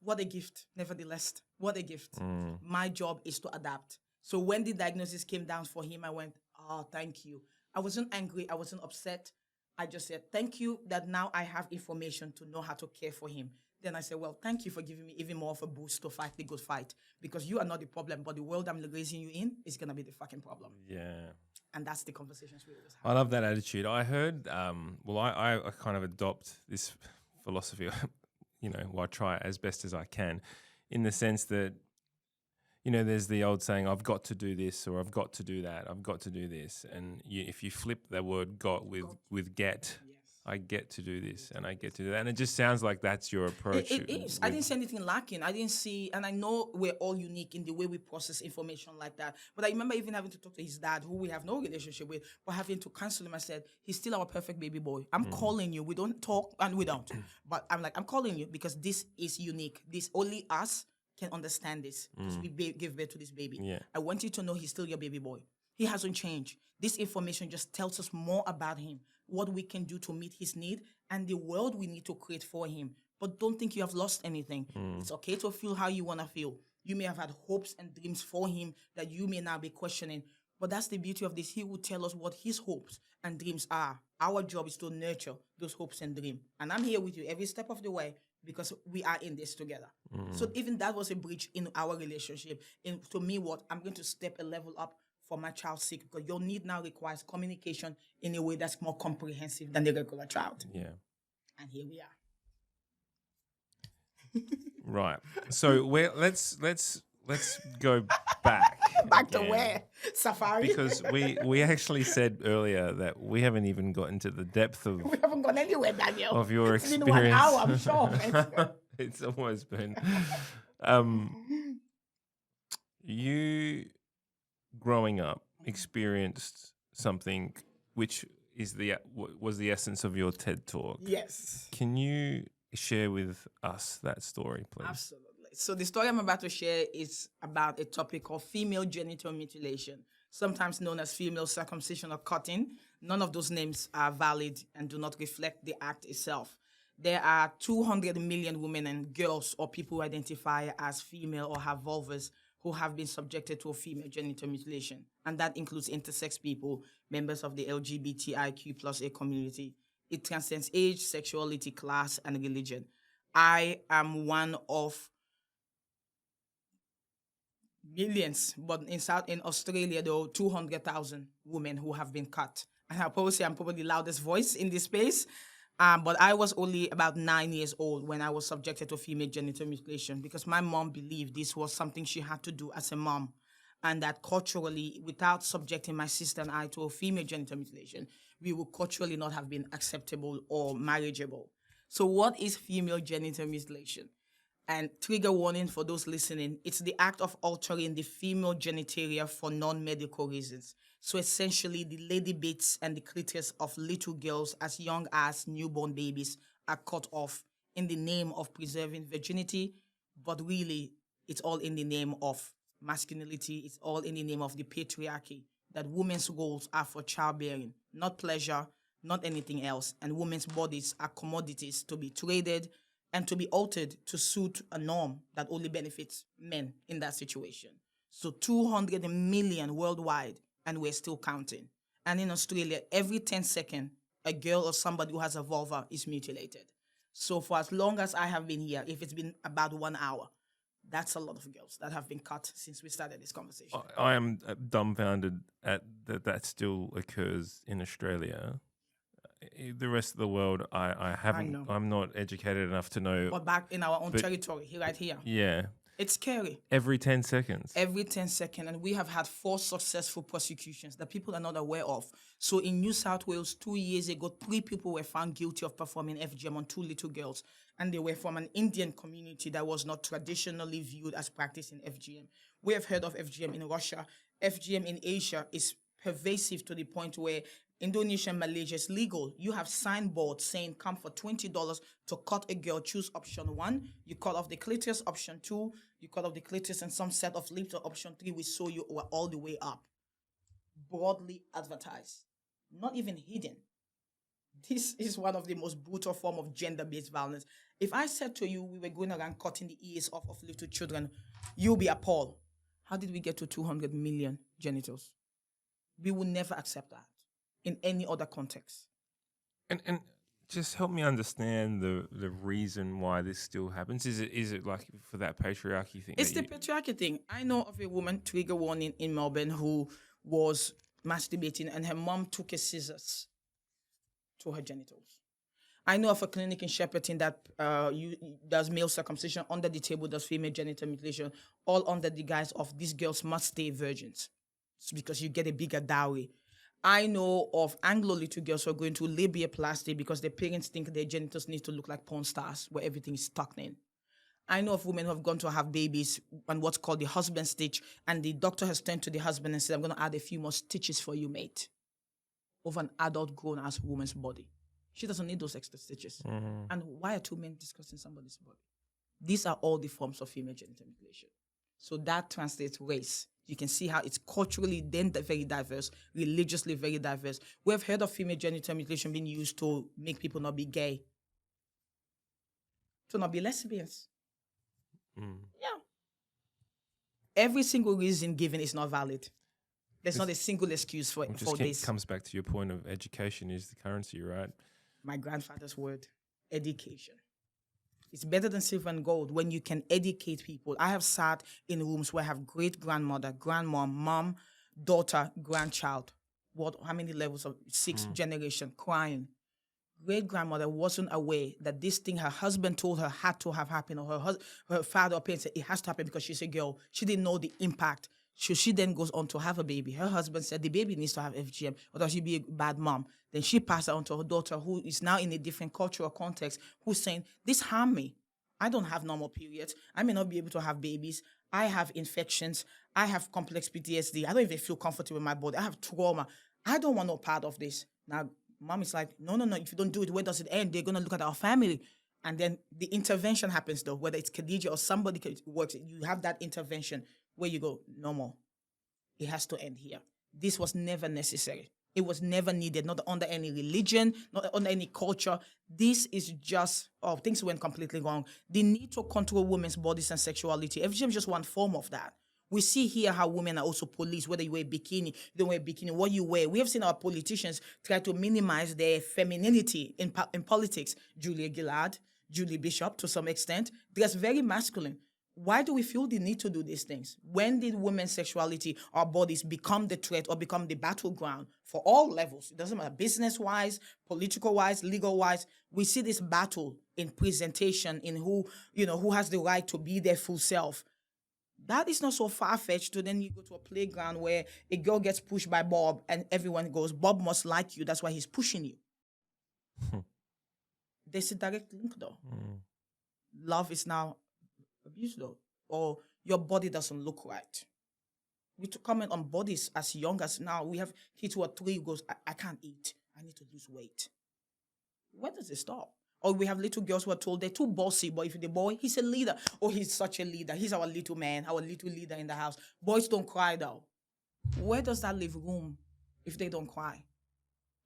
[SPEAKER 2] what a gift, nevertheless. What a gift. My job is to adapt. So when the diagnosis came down for him, I went, oh, thank you. I wasn't angry. I wasn't upset. I just said, thank you that now I have information to know how to care for him. Then I said, well, thank you for giving me even more of a boost to fight the good fight. Because you are not the problem, but the world I'm raising you in is going to be the fucking problem.
[SPEAKER 1] Yeah.
[SPEAKER 2] And that's the conversations we always have.
[SPEAKER 1] I love that attitude. I heard, I kind of adopt this philosophy, I try as best as I can, in the sense that, there's the old saying, I've got to do this, or I've got to do that, I've got to do this. And if you flip the word got with get, yes. I get to do this and I get to do that. And it just sounds like that's your approach.
[SPEAKER 2] It is. I didn't see anything lacking. I didn't see, and I know we're all unique in the way we process information like that. But I remember even having to talk to his dad, who we have no relationship with, but having to counsel him. I said, he's still our perfect baby boy. I'm calling you. We don't talk and we don't. But I'm calling you because this is unique. This only us can understand this because we give birth to this baby. Yeah. I want you to know he's still your baby boy. He hasn't changed. This information just tells us more about him, what we can do to meet his need, and the world we need to create for him. But don't think you have lost anything. It's okay to feel how you want to feel. You may have had hopes and dreams for him that you may now be questioning. But that's the beauty of this. He will tell us what his hopes and dreams are. Our job is to nurture those hopes and dreams. And I'm here with you every step of the way, because we are in this together. So even that was a breach in our relationship. And to me, I'm going to step a level up for my child's sake, because your need now requires communication in a way that's more comprehensive than the regular child.
[SPEAKER 1] Yeah.
[SPEAKER 2] And here we are.
[SPEAKER 1] Right. So let's go back.
[SPEAKER 2] Back to
[SPEAKER 1] again,
[SPEAKER 2] where? Safari?
[SPEAKER 1] Because we actually said earlier that we haven't even got into the depth of
[SPEAKER 2] We haven't gone anywhere, Daniel.
[SPEAKER 1] of your
[SPEAKER 2] It's
[SPEAKER 1] experience.
[SPEAKER 2] been 1 hour, I'm sure.
[SPEAKER 1] It's almost been. You growing up experienced something which is was the essence of your TED talk.
[SPEAKER 2] Yes.
[SPEAKER 1] Can you share with us that story, please?
[SPEAKER 2] Absolutely. So the story I'm about to share is about a topic called female genital mutilation, sometimes known as female circumcision or cutting. None of those names are valid and do not reflect the act itself. There are 200 million women and girls or people who identify as female or have vulvas who have been subjected to a female genital mutilation. And that includes intersex people, members of the LGBTIQ plus A community. It transcends age, sexuality, class, and religion. I am one of millions, but in Australia, there are 200,000 women who have been cut. And I'll probably say I'm probably the loudest voice in this space. But I was only about 9 years old when I was subjected to female genital mutilation because my mom believed this was something she had to do as a mom. And that culturally, without subjecting my sister and I to a female genital mutilation, we would culturally not have been acceptable or marriageable. So what is female genital mutilation? And trigger warning for those listening, it's the act of altering the female genitalia for non-medical reasons. So essentially, the lady bits and the clitoris of little girls as young as newborn babies are cut off in the name of preserving virginity, but really, it's all in the name of masculinity. It's all in the name of the patriarchy, that women's roles are for childbearing, not pleasure, not anything else, and women's bodies are commodities to be traded and to be altered to suit a norm that only benefits men in that situation. So 200 million worldwide, and we're still counting. And in Australia, every 10 seconds, a girl or somebody who has a vulva is mutilated. So for as long as I have been here, if it's been about 1 hour, that's a lot of girls that have been cut since we started this conversation.
[SPEAKER 1] I am dumbfounded at that still occurs in Australia. The rest of the world, I haven't. I'm not educated enough to know.
[SPEAKER 2] But back in our own territory, right here.
[SPEAKER 1] Yeah.
[SPEAKER 2] It's scary.
[SPEAKER 1] Every 10 seconds.
[SPEAKER 2] Every 10 seconds. And we have had 4 successful prosecutions that people are not aware of. So in New South Wales, 2 years ago, 3 people were found guilty of performing FGM on 2 little girls. And they were from an Indian community that was not traditionally viewed as practicing FGM. We have heard of FGM in Russia. FGM in Asia is pervasive to the point where Indonesia and Malaysia is legal. You have signboards saying come for $20 to cut a girl. Choose option 1. You cut off the clitoris. Option 2, you cut off the clitoris and some set of lips. Or option 3, we sew you all the way up. Broadly advertised. Not even hidden. This is one of the most brutal form of gender-based violence. If I said to you we were going around cutting the ears off of little children, you'll be appalled. How did we get to 200 million genitals? We will never accept that in any other context.
[SPEAKER 1] And just help me understand the reason why this still happens. Is it like for that patriarchy thing?
[SPEAKER 2] It's the patriarchy thing. I know of a woman, trigger warning, in Melbourne who was masturbating and her mom took a scissors to her genitals. I know of a clinic in Shepparton that does male circumcision, under the table does female genital mutilation, all under the guise of these girls must stay virgins. It's because you get a bigger dowry. I know of Anglo little girls who are going to labiaplasty because their parents think their genitals need to look like porn stars where everything is tucked in. I know of women who have gone to have babies on what's called the husband stitch, and the doctor has turned to the husband and said, I'm going to add a few more stitches for you, mate, of an adult grown-ass woman's body. She doesn't need those extra stitches. Mm-hmm. And why are 2 men discussing somebody's body? These are all the forms of female genital mutilation. So that translates race. You can see how it's culturally then very diverse, religiously very diverse. We have heard of female genital mutilation being used to make people not be gay, to not be lesbians. Mm. Yeah. Every single reason given is not valid. There's not a single excuse for this.
[SPEAKER 1] It comes back to your point of education is the currency, right?
[SPEAKER 2] My grandfather's word, education. It's better than silver and gold when you can educate people. I have sat in rooms where I have great-grandmother, grandmom, mom, daughter, grandchild. What? How many levels of 6th generation crying? Great grandmother wasn't aware that this thing her husband told her had to have happened, or her father or parents said it has to happen because she's a girl. She didn't know the impact. So she then goes on to have a baby. Her husband said the baby needs to have FGM, or she'd be a bad mom. Then she passed it on to her daughter, who is now in a different cultural context, who's saying, this harmed me. I don't have normal periods. I may not be able to have babies. I have infections. I have complex PTSD. I don't even feel comfortable with my body. I have trauma. I don't want no part of this. Now, mom is like, no. If you don't do it, where does it end? They're going to look at our family. And then the intervention happens, though, whether it's Khadija or somebody works. You have that intervention where you go, no more. It has to end here. This was never necessary. It was never needed, not under any religion, not under any culture. This is just, things went completely wrong. The need to control women's bodies and sexuality, FGM is just one form of that. We see here how women are also policed, whether you wear a bikini, you don't wear a bikini, what you wear. We have seen our politicians try to minimize their femininity in politics. Julia Gillard, Julie Bishop, to some extent, dress very masculine. Why do we feel the need to do these things? When did women's sexuality, our bodies, become the threat or become the battleground for all levels? It doesn't matter, business-wise, political-wise, legal-wise. We see this battle in presentation, in who has the right to be their full self. That is not so far-fetched to then you go to a playground where a girl gets pushed by Bob and everyone goes, Bob must like you, that's why he's pushing you. There's a direct link, though. Love is now abuse, though, or your body doesn't look right. We to comment on bodies as young as now. We have kids who are 3 who goes, I can't eat. I need to lose weight. When does it stop? Or we have little girls who are told they're too bossy, but if the boy, he's a leader. Oh, he's such a leader. He's our little man, our little leader in the house. Boys don't cry, though. Where does that leave room if they don't cry?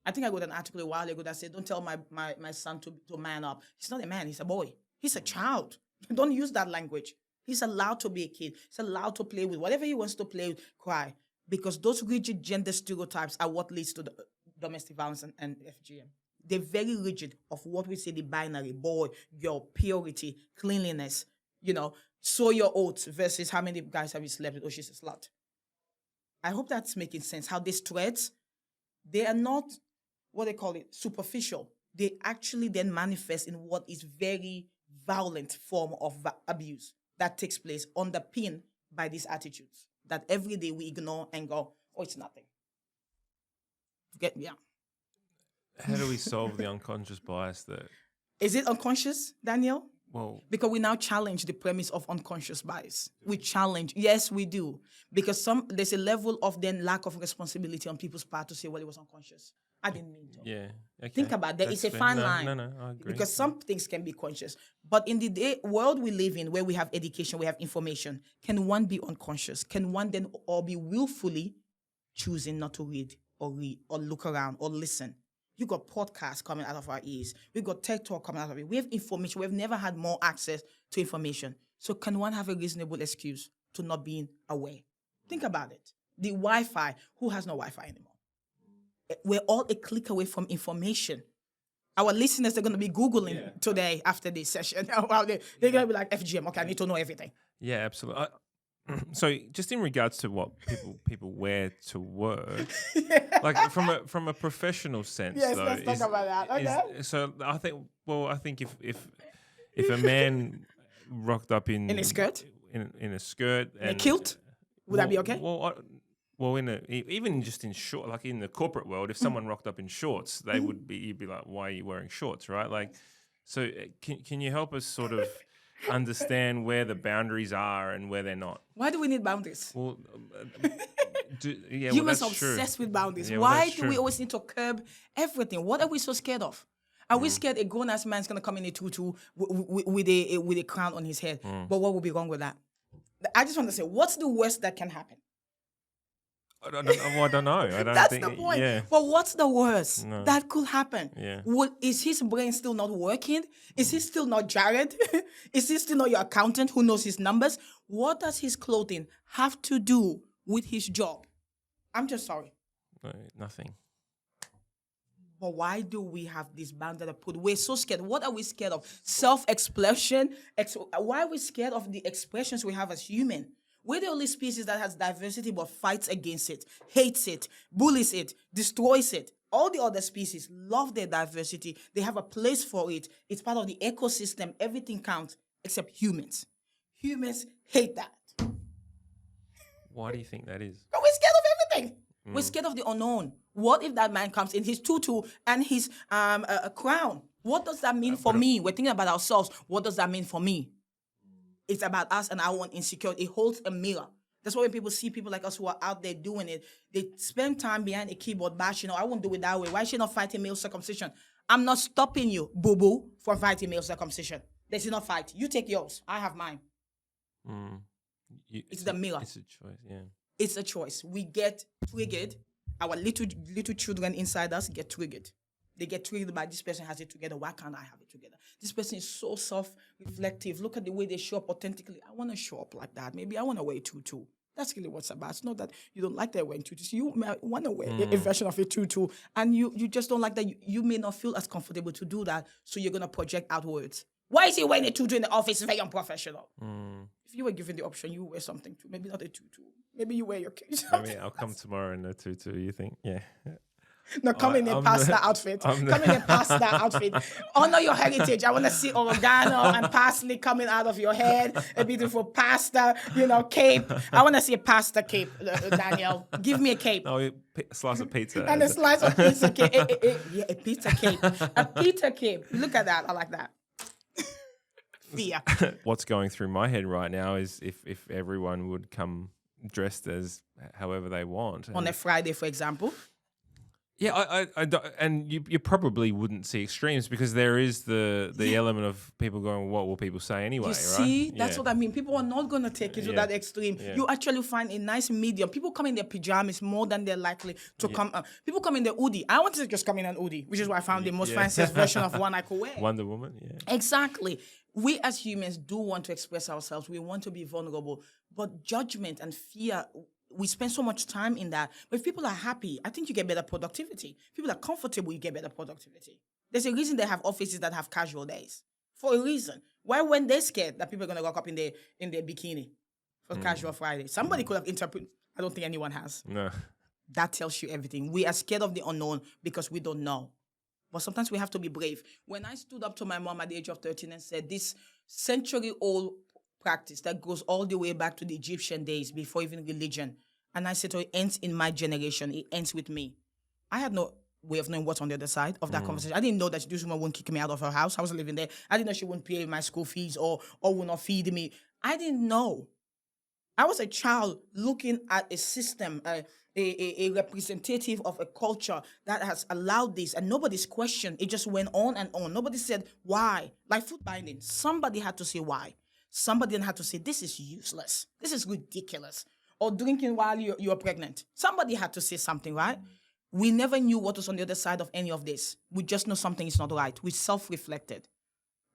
[SPEAKER 2] I think I got an article a while ago that said, don't tell my son to man up. He's not a man, he's a boy. He's a child. Don't use that language. He's allowed to be a kid. He's allowed to play with whatever he wants to play with, cry. Because those rigid gender stereotypes are what leads to the domestic violence and FGM. They're very rigid of what we say the binary, boy, girl, purity, cleanliness, sow your oats versus how many guys have you slept with? Oh, she's a slut. I hope that's making sense. How these threats, they are not, what they call it, superficial. They actually then manifest in what is very violent form of abuse that takes place underpinned by these attitudes that every day we ignore and go, oh, it's nothing.
[SPEAKER 1] How do we solve the unconscious bias that...
[SPEAKER 2] Is it unconscious, Daniel?
[SPEAKER 1] Well...
[SPEAKER 2] Because we now challenge the premise of unconscious bias. We challenge. Yes, we do. Because there's a level of then lack of responsibility on people's part to say, well, it was unconscious. I didn't mean to.
[SPEAKER 1] Yeah. Okay.
[SPEAKER 2] Think about that. It's a fine line.
[SPEAKER 1] No, I agree.
[SPEAKER 2] Because some things can be conscious. But in the world we live in, where we have education, we have information, can one be unconscious? Can one then or be willfully choosing not to read or look around or listen? You got podcasts coming out of our ears. We got TED Talk coming out of it. We have information. We've never had more access to information. So can one have a reasonable excuse to not being aware? Think about it. The Wi-Fi, who has no Wi-Fi anymore? We're all a click away from information. Our listeners are going to be Googling today after this session. They're going to be like, FGM, okay, I need to know everything.
[SPEAKER 1] Yeah, absolutely. So just in regards to what people wear to work, like from a professional sense,
[SPEAKER 2] yes,
[SPEAKER 1] though,
[SPEAKER 2] let's talk about that. Okay.
[SPEAKER 1] So I think if a man rocked up in
[SPEAKER 2] a skirt,
[SPEAKER 1] in a skirt and
[SPEAKER 2] a kilt, would that be okay?
[SPEAKER 1] Well, even just in short, like in the corporate world, if someone rocked up in shorts, you'd be like, why are you wearing shorts, right? Like, so can you help us sort of understand where the boundaries are and where they're not?
[SPEAKER 2] Why do we need boundaries?
[SPEAKER 1] Well,
[SPEAKER 2] humans are obsessed with boundaries. Why do we always need to curb everything? What are we so scared of? Are we scared a grown-ass man's going to come in a tutu with a crown on his head? But what would be wrong with that? I just want to say, what's the worst that can happen?
[SPEAKER 1] I don't know.
[SPEAKER 2] That's the point.
[SPEAKER 1] Yeah.
[SPEAKER 2] But what's the worst that could happen?
[SPEAKER 1] Yeah.
[SPEAKER 2] Is his brain still not working? Is he still not Jared? Is he still not your accountant who knows his numbers? What does his clothing have to do with his job? I'm just sorry.
[SPEAKER 1] No, nothing.
[SPEAKER 2] But why do we have this boundary put? We're so scared. What are we scared of? Self-expression? Why are we scared of the expressions we have as human? We're the only species that has diversity but fights against it, hates it, bullies it, destroys it. All the other species love their diversity. They have a place for it. It's part of the ecosystem. Everything counts except humans. Humans hate that.
[SPEAKER 1] Why do you think that is?
[SPEAKER 2] But we're scared of everything. We're scared of the unknown. What if that man comes in his tutu and his a crown? What does that mean for me? We're thinking about ourselves. What does that mean for me? It's about us and our own insecurity. It holds a mirror. That's why when people see people like us who are out there doing it, they spend time behind a keyboard bashing, I won't do it that way. Why is she not fighting male circumcision? I'm not stopping you, boo-boo, from fighting male circumcision. Let's not fight. You take yours. I have mine. It's the mirror.
[SPEAKER 1] It's a choice, yeah.
[SPEAKER 2] It's a choice. We get triggered. Our little children inside us get triggered. They get triggered by this person has it together. Why can't I have it together? This person is so self-reflective. Look at the way they show up authentically. I want to show up like that. Maybe I want to wear a tutu. That's really what's about. It's not that you don't like that wearing tutus. You want to wear a version of a tutu, and you just don't like that. You may not feel as comfortable to do that, so you're going to project outwards. Why is he wearing a tutu in the office? It's very unprofessional. If you were given the option, you would wear something too. Maybe not a tutu. Maybe you wear your kids.
[SPEAKER 1] Maybe I'll come tomorrow in a tutu, you think? Yeah.
[SPEAKER 2] No, come in a pasta outfit. Come in a pasta outfit. Honor your heritage. I want to see oregano and parsley coming out of your head. A beautiful pasta, cape. I want to see a pasta cape, Daniel. Give me a cape.
[SPEAKER 1] Oh, a slice of pizza.
[SPEAKER 2] And a slice of pizza cape. Yeah, a pizza cape. A pizza cape. Look at that. I like that. Fear.
[SPEAKER 1] What's going through my head right now is if everyone would come dressed as however they want.
[SPEAKER 2] On a Friday, for example.
[SPEAKER 1] Yeah, I don't, and you probably wouldn't see extremes because there is the element of people going, what will people say anyway,
[SPEAKER 2] you see, that's what I mean. People are not going to take it to that extreme.
[SPEAKER 1] Yeah.
[SPEAKER 2] You actually find a nice medium. People come in their pajamas more than they're likely to come. People come in their hoodie. I wanted to just come in an hoodie, which is why I found the most fanciest version of one I could wear.
[SPEAKER 1] Wonder Woman, yeah.
[SPEAKER 2] Exactly. We as humans do want to express ourselves. We want to be vulnerable. But judgment and fear, we spend so much time in that. But if people are happy, I think you get better productivity. If people are comfortable, you get better productivity. There's a reason they have offices that have casual days. For a reason. Why weren't they scared that people are going to rock up in their bikini for casual Friday? Somebody could have interpreted. I don't think anyone has.
[SPEAKER 1] No.
[SPEAKER 2] That tells you everything. We are scared of the unknown because we don't know. But sometimes we have to be brave. When I stood up to my mom at the age of 13 and said, this century-old practice that goes all the way back to the Egyptian days before even religion, and I said to her, it ends in my generation. It ends with me. I had no way of knowing what's on the other side of that conversation. I didn't know that this woman wouldn't kick me out of her house. I was living there. I didn't know she wouldn't pay my school fees or would not feed me. I didn't know. I was a child looking at a system, a representative of a culture that has allowed this, and nobody's questioned. It just went on and on. Nobody said why. Like food binding. Somebody had to say why. Somebody then had to say, this is useless. This is ridiculous. Or drinking while you're pregnant. Somebody had to say something, right? We never knew what was on the other side of any of this. We just know something is not right. We self-reflected.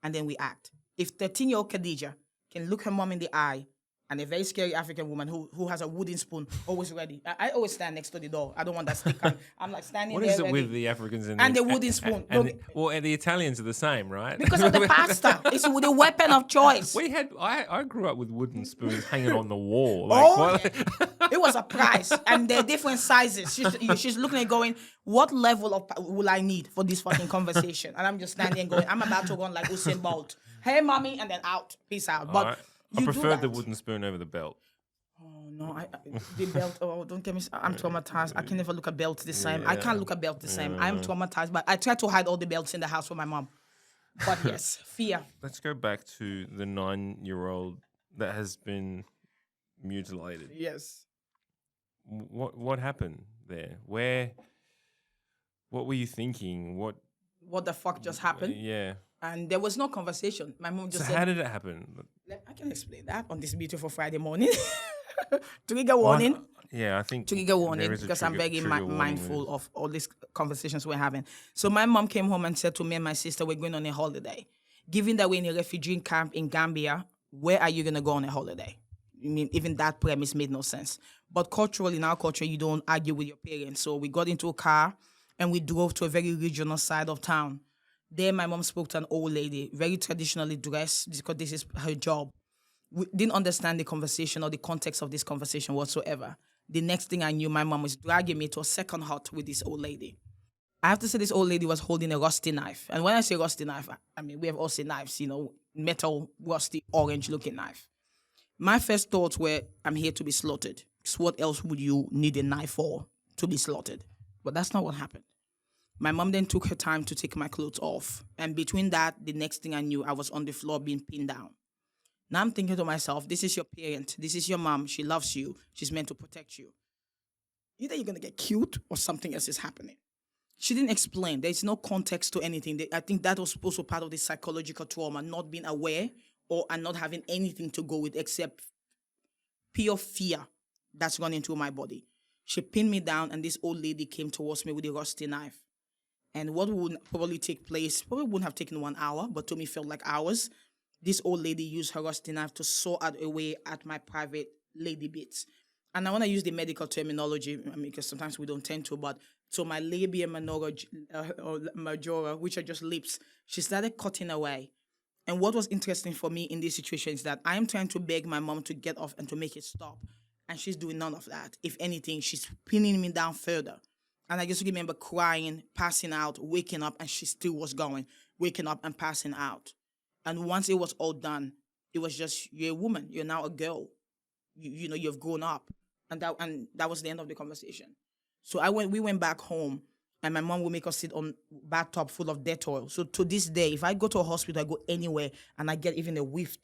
[SPEAKER 2] And then we act. If 13-year-old Khadija can look her mom in the eye, and a very scary African woman who has a wooden spoon always ready. I always stand next to the door. I don't want that stick. I'm like standing there.
[SPEAKER 1] What is it
[SPEAKER 2] ready.
[SPEAKER 1] with the Africans
[SPEAKER 2] and the wooden spoon?
[SPEAKER 1] And the Italians are the same, right?
[SPEAKER 2] Because of the pasta. It's the weapon of choice.
[SPEAKER 1] I grew up with wooden spoons hanging on the wall.
[SPEAKER 2] It was a prize. And they're different sizes. She's looking at it going, what level of will I need for this fucking conversation? And I'm just standing and going, I'm about to run like Usain Bolt. Hey, mommy, and then out. Peace out. But
[SPEAKER 1] I prefer the wooden spoon over the belt.
[SPEAKER 2] Oh, no. The belt, don't get me started. I'm traumatized. I can never look at belts the same. I can't look at belts the same. I'm traumatized, but I try to hide all the belts in the house for my mom. But yes, fear.
[SPEAKER 1] Let's go back to the 9-year-old that has been mutilated.
[SPEAKER 2] Yes.
[SPEAKER 1] What happened there? What were you thinking?
[SPEAKER 2] What the fuck just happened?
[SPEAKER 1] Yeah.
[SPEAKER 2] And there was no conversation. My mom just
[SPEAKER 1] so
[SPEAKER 2] said...
[SPEAKER 1] how did it happen?
[SPEAKER 2] I can explain that on this beautiful Friday morning. Trigger warning.
[SPEAKER 1] I think...
[SPEAKER 2] Trigger warning, because I'm very mindful of all these conversations we're having. So my mom came home and said to me and my sister, we're going on a holiday. Given that we're in a refugee camp in Gambia, where are you going to go on a holiday? I mean, even that premise made no sense. But culturally, in our culture, you don't argue with your parents. So we got into a car and we drove to a very regional side of town. There, my mom spoke to an old lady, very traditionally dressed, because this is her job. We didn't understand the conversation or the context of this conversation whatsoever. The next thing I knew, my mom was dragging me to a second hut with this old lady. I have to say this old lady was holding a rusty knife. And when I say rusty knife, I mean, we have all seen knives, metal, rusty, orange-looking knife. My first thoughts were, I'm here to be slaughtered. So what else would you need a knife for to be slaughtered? But that's not what happened. My mom then took her time to take my clothes off. And between that, the next thing I knew, I was on the floor being pinned down. Now I'm thinking to myself, this is your parent. This is your mom. She loves you. She's meant to protect you. Either you're going to get killed or something else is happening. She didn't explain. There's no context to anything. I think that was also part of the psychological trauma, not being aware and not having anything to go with except pure fear that's running through my body. She pinned me down, and this old lady came towards me with a rusty knife. And what would probably take place, probably wouldn't have taken 1 hour, but to me felt like hours. This old lady used her rusty knife to saw away at my private lady bits. And I want to use the medical terminology, because sometimes we don't tend to, but so my labia majora, which are just lips, she started cutting away. And what was interesting for me in this situation is that I am trying to beg my mom to get off and to make it stop. And she's doing none of that. If anything, she's pinning me down further. And I just remember crying, passing out, waking up, and she still was going, waking up and passing out. And once it was all done, it was just, you're a woman, you're now a girl. You've grown up. And that was the end of the conversation. So we went back home, and my mom would make us sit on bathtub full of Dettol. So to this day, if I go to a hospital, I go anywhere, and I get even a whiff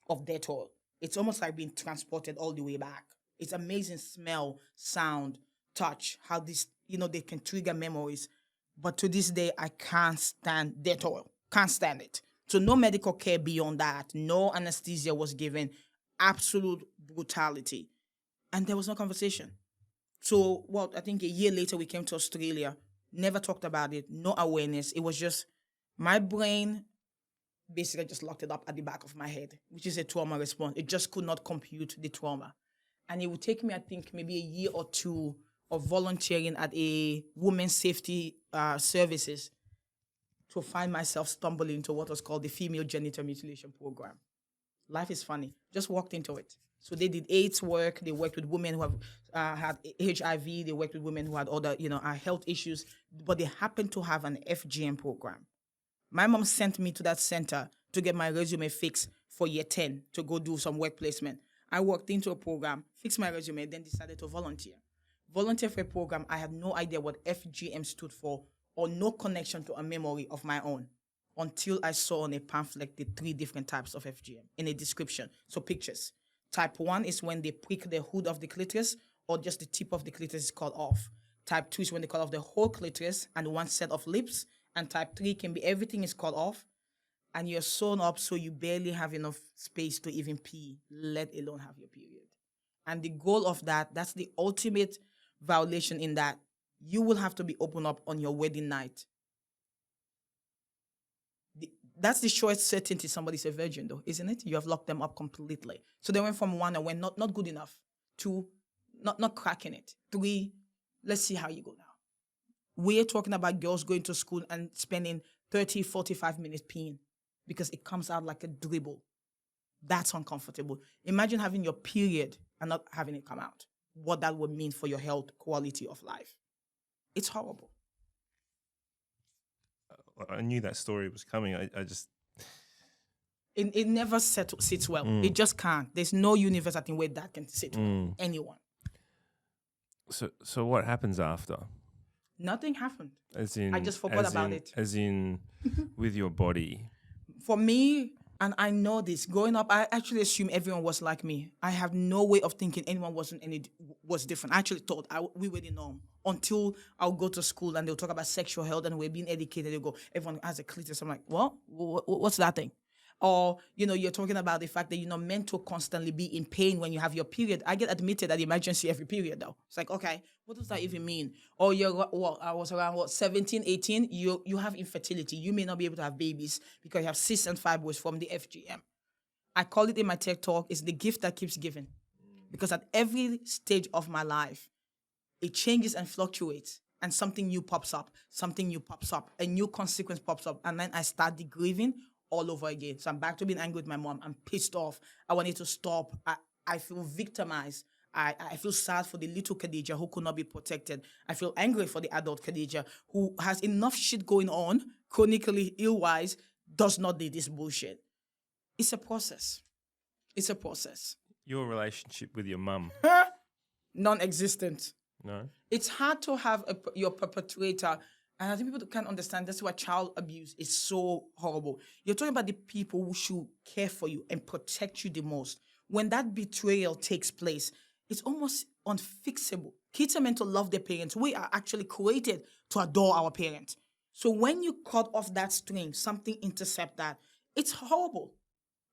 [SPEAKER 2] of Dettol, it's almost like being transported all the way back. It's amazing smell, sound, touch, how this, they can trigger memories. But to this day, I can't stand Dettol. Can't stand it. So no medical care beyond that. No anesthesia was given. Absolute brutality. And there was no conversation. So, I think a year later we came to Australia. Never talked about it. No awareness. It was just my brain basically just locked it up at the back of my head, which is a trauma response. It just could not compute the trauma. And it would take me, I think, maybe a year or two of volunteering at a women's safety services to find myself stumbling into what was called the female genital mutilation program. Life is funny. Just walked into it. So they did AIDS work. They worked with women who have had HIV. They worked with women who had other, health issues. But they happened to have an FGM program. My mom sent me to that center to get my resume fixed for year 10 to go do some work placement. I walked into a program, fixed my resume, then decided to volunteer. Volunteer for a program. I had no idea what FGM stood for or no connection to a memory of my own until I saw on a pamphlet the 3 different types of FGM in a description. So pictures. Type 1 is when they prick the hood of the clitoris or just the tip of the clitoris is cut off. Type 2 is when they cut off the whole clitoris and one set of lips. And type 3 can be everything is cut off and you're sewn up so you barely have enough space to even pee, let alone have your period. And the goal of that's the ultimate violation in that you will have to be open up on your wedding night. That's the short certainty somebody's a virgin, though, isn't it? You have locked them up completely. So they went from 1 and went not good enough, 2, not cracking it, 3, let's see how you go now. We're talking about girls going to school and spending 30, 45 minutes peeing because it comes out like a dribble. That's uncomfortable. Imagine having your period and not having it come out. What that would mean for your health, quality of life. It's horrible.
[SPEAKER 1] I knew that story was coming. I just...
[SPEAKER 2] It never sits well. It just can't. There's no universe, I think, where that can sit well. Anyone.
[SPEAKER 1] So what happens after?
[SPEAKER 2] Nothing happened.
[SPEAKER 1] As in,
[SPEAKER 2] I just forgot about it.
[SPEAKER 1] As in, with your body. For
[SPEAKER 2] me, and I know this, growing up, I actually assumed everyone was like me. I have no way of thinking anyone was different. I actually thought we were the norm until I'll go to school and they'll talk about sexual health and we're being educated. They'll go, everyone has a clitoris. I'm like, what's that thing? Or, you're talking about the fact that you're not meant to constantly be in pain when you have your period. I get admitted at the emergency every period, though. It's like, okay, what does that even mean? Or I was around, 17, 18, you have infertility. You may not be able to have babies because you have cysts and fibroids from the FGM. I call it in my TED talk, it's the gift that keeps giving. Because at every stage of my life, it changes and fluctuates. And something new pops up, a new consequence pops up. And then I start the grieving all over again. So I'm back to being angry with my mom. I'm pissed off. I want it to stop. I feel victimized. I feel sad for the little Khadija who could not be protected. I feel angry for the adult Khadija who has enough shit going on, chronically ill-wise, does not need this bullshit. It's a process. It's a process.
[SPEAKER 1] Your relationship with your mum?
[SPEAKER 2] Non-existent.
[SPEAKER 1] No?
[SPEAKER 2] It's hard to have your perpetrator, and I think people can't understand. That's why child abuse is so horrible. You're talking about the people who should care for you and protect you the most. When that betrayal takes place, it's almost unfixable. Kids are meant to love their parents. We are actually created to adore our parents. So when you cut off that string, something intercept that. It's horrible.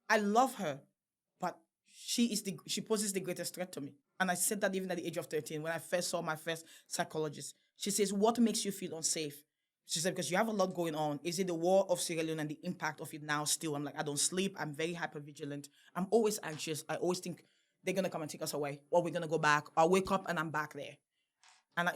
[SPEAKER 2] I love her, but she poses the greatest threat to me. And I said that even at the age of 13, when I first saw my first psychologist. She says, what makes you feel unsafe? She said, because you have a lot going on. Is it the war of Sierra Leone and the impact of it now still? I'm like, I don't sleep. I'm very hypervigilant. I'm always anxious. I always think they're going to come and take us away, or we're going to go back. I'll wake up and I'm back there. And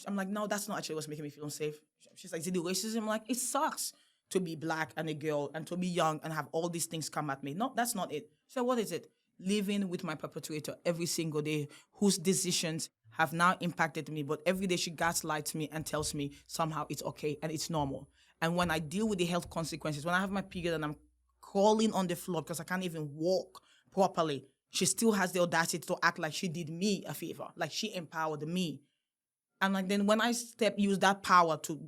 [SPEAKER 2] I'm like, no, that's not actually what's making me feel unsafe. She's like, is it the racism? I'm like, it sucks to be black and a girl and to be young and have all these things come at me. No, that's not it. She said, what is it? Living with my perpetrator every single day, whose decisions have now impacted me, but every day she gaslights me and tells me somehow it's okay and it's normal. And when I deal with the health consequences, when I have my period and I'm crawling on the floor because I can't even walk properly, she still has the audacity to act like she did me a favor, like she empowered me. And like then when I use that power to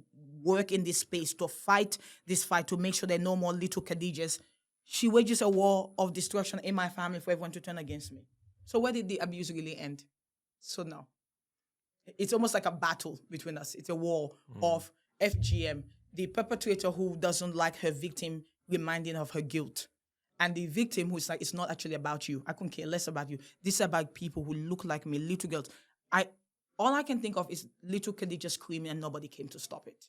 [SPEAKER 2] work in this space, to fight this fight, to make sure there are no more little Khadijas, she wages a war of destruction in my family for everyone to turn against me. So where did the abuse really end? So no. It's almost like a battle between us. It's a war of FGM, the perpetrator who doesn't like her victim reminding her of her guilt. And the victim who's like, it's not actually about you. I couldn't care less about you. This is about people who look like me, little girls. All I can think of is little Khadija screaming and nobody came to stop it.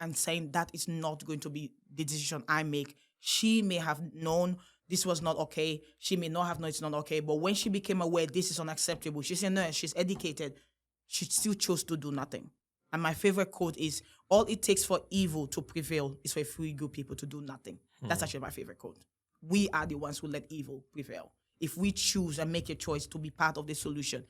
[SPEAKER 2] And saying that is not going to be the decision I make. She may have known this was not okay. She may not have known it's not okay. But when she became aware this is unacceptable, she's a nurse, she's educated, she still chose to do nothing. And my favorite quote is, all it takes for evil to prevail is for a few good people to do nothing. That's actually my favorite quote. We are the ones who let evil prevail. If we choose and make a choice to be part of the solution,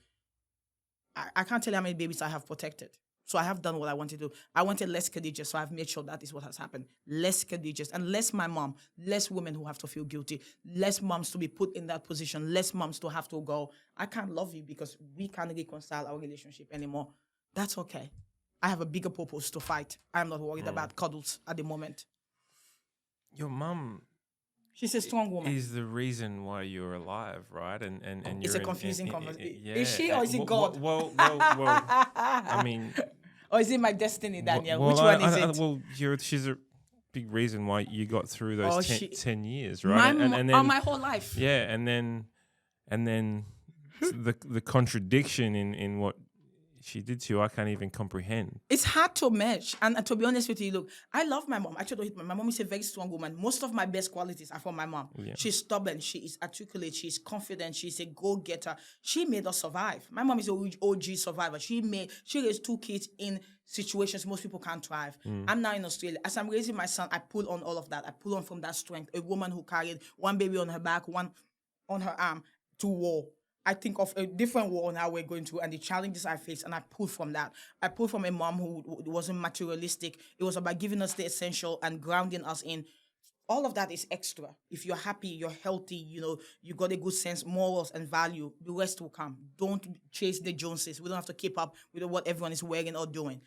[SPEAKER 2] I can't tell you how many babies I have protected. So I have done what I wanted to do. I wanted less Khadija, so I've made sure that is what has happened. Less Khadijas, and less my mom, less women who have to feel guilty, less moms to be put in that position, less moms to have to go, I can't love you because we can't reconcile our relationship anymore. That's okay. I have a bigger purpose to fight. I'm not worried about cuddles at the moment.
[SPEAKER 1] Your mum...
[SPEAKER 2] She's a strong woman.
[SPEAKER 1] Is the reason why you're alive, right? And
[SPEAKER 2] it's a confusing conversation.
[SPEAKER 1] Yeah.
[SPEAKER 2] Is she or is it God?
[SPEAKER 1] Well, I mean...
[SPEAKER 2] Or is it my destiny, Daniel? Which one is it?
[SPEAKER 1] Well, she's a big reason why you got through those 10 years, right?
[SPEAKER 2] And then, my whole life.
[SPEAKER 1] Yeah, and then the contradiction in what she did to you, I can't even comprehend.
[SPEAKER 2] It's hard to match. And to be honest with you, look, I love my mom. Actually, my mom is a very strong woman. Most of my best qualities are from my mom. Yeah. She's stubborn. She is articulate. She's confident. She's a go-getter. She made us survive. My mom is an OG survivor. She raised 2 kids in situations most people can't thrive. I'm now in Australia. As I'm raising my son, I pull on all of that. I pull on from that strength. A woman who carried one baby on her back, one on her arm to war. I think of a different war now we're going through and the challenges I face, and I pull from that. I pull from a mom who wasn't materialistic. It was about giving us the essential and grounding us in. All of that is extra. If you're happy, you're healthy, you got a good sense, morals and value, the rest will come. Don't chase the Joneses. We don't have to keep up with what everyone is wearing or doing.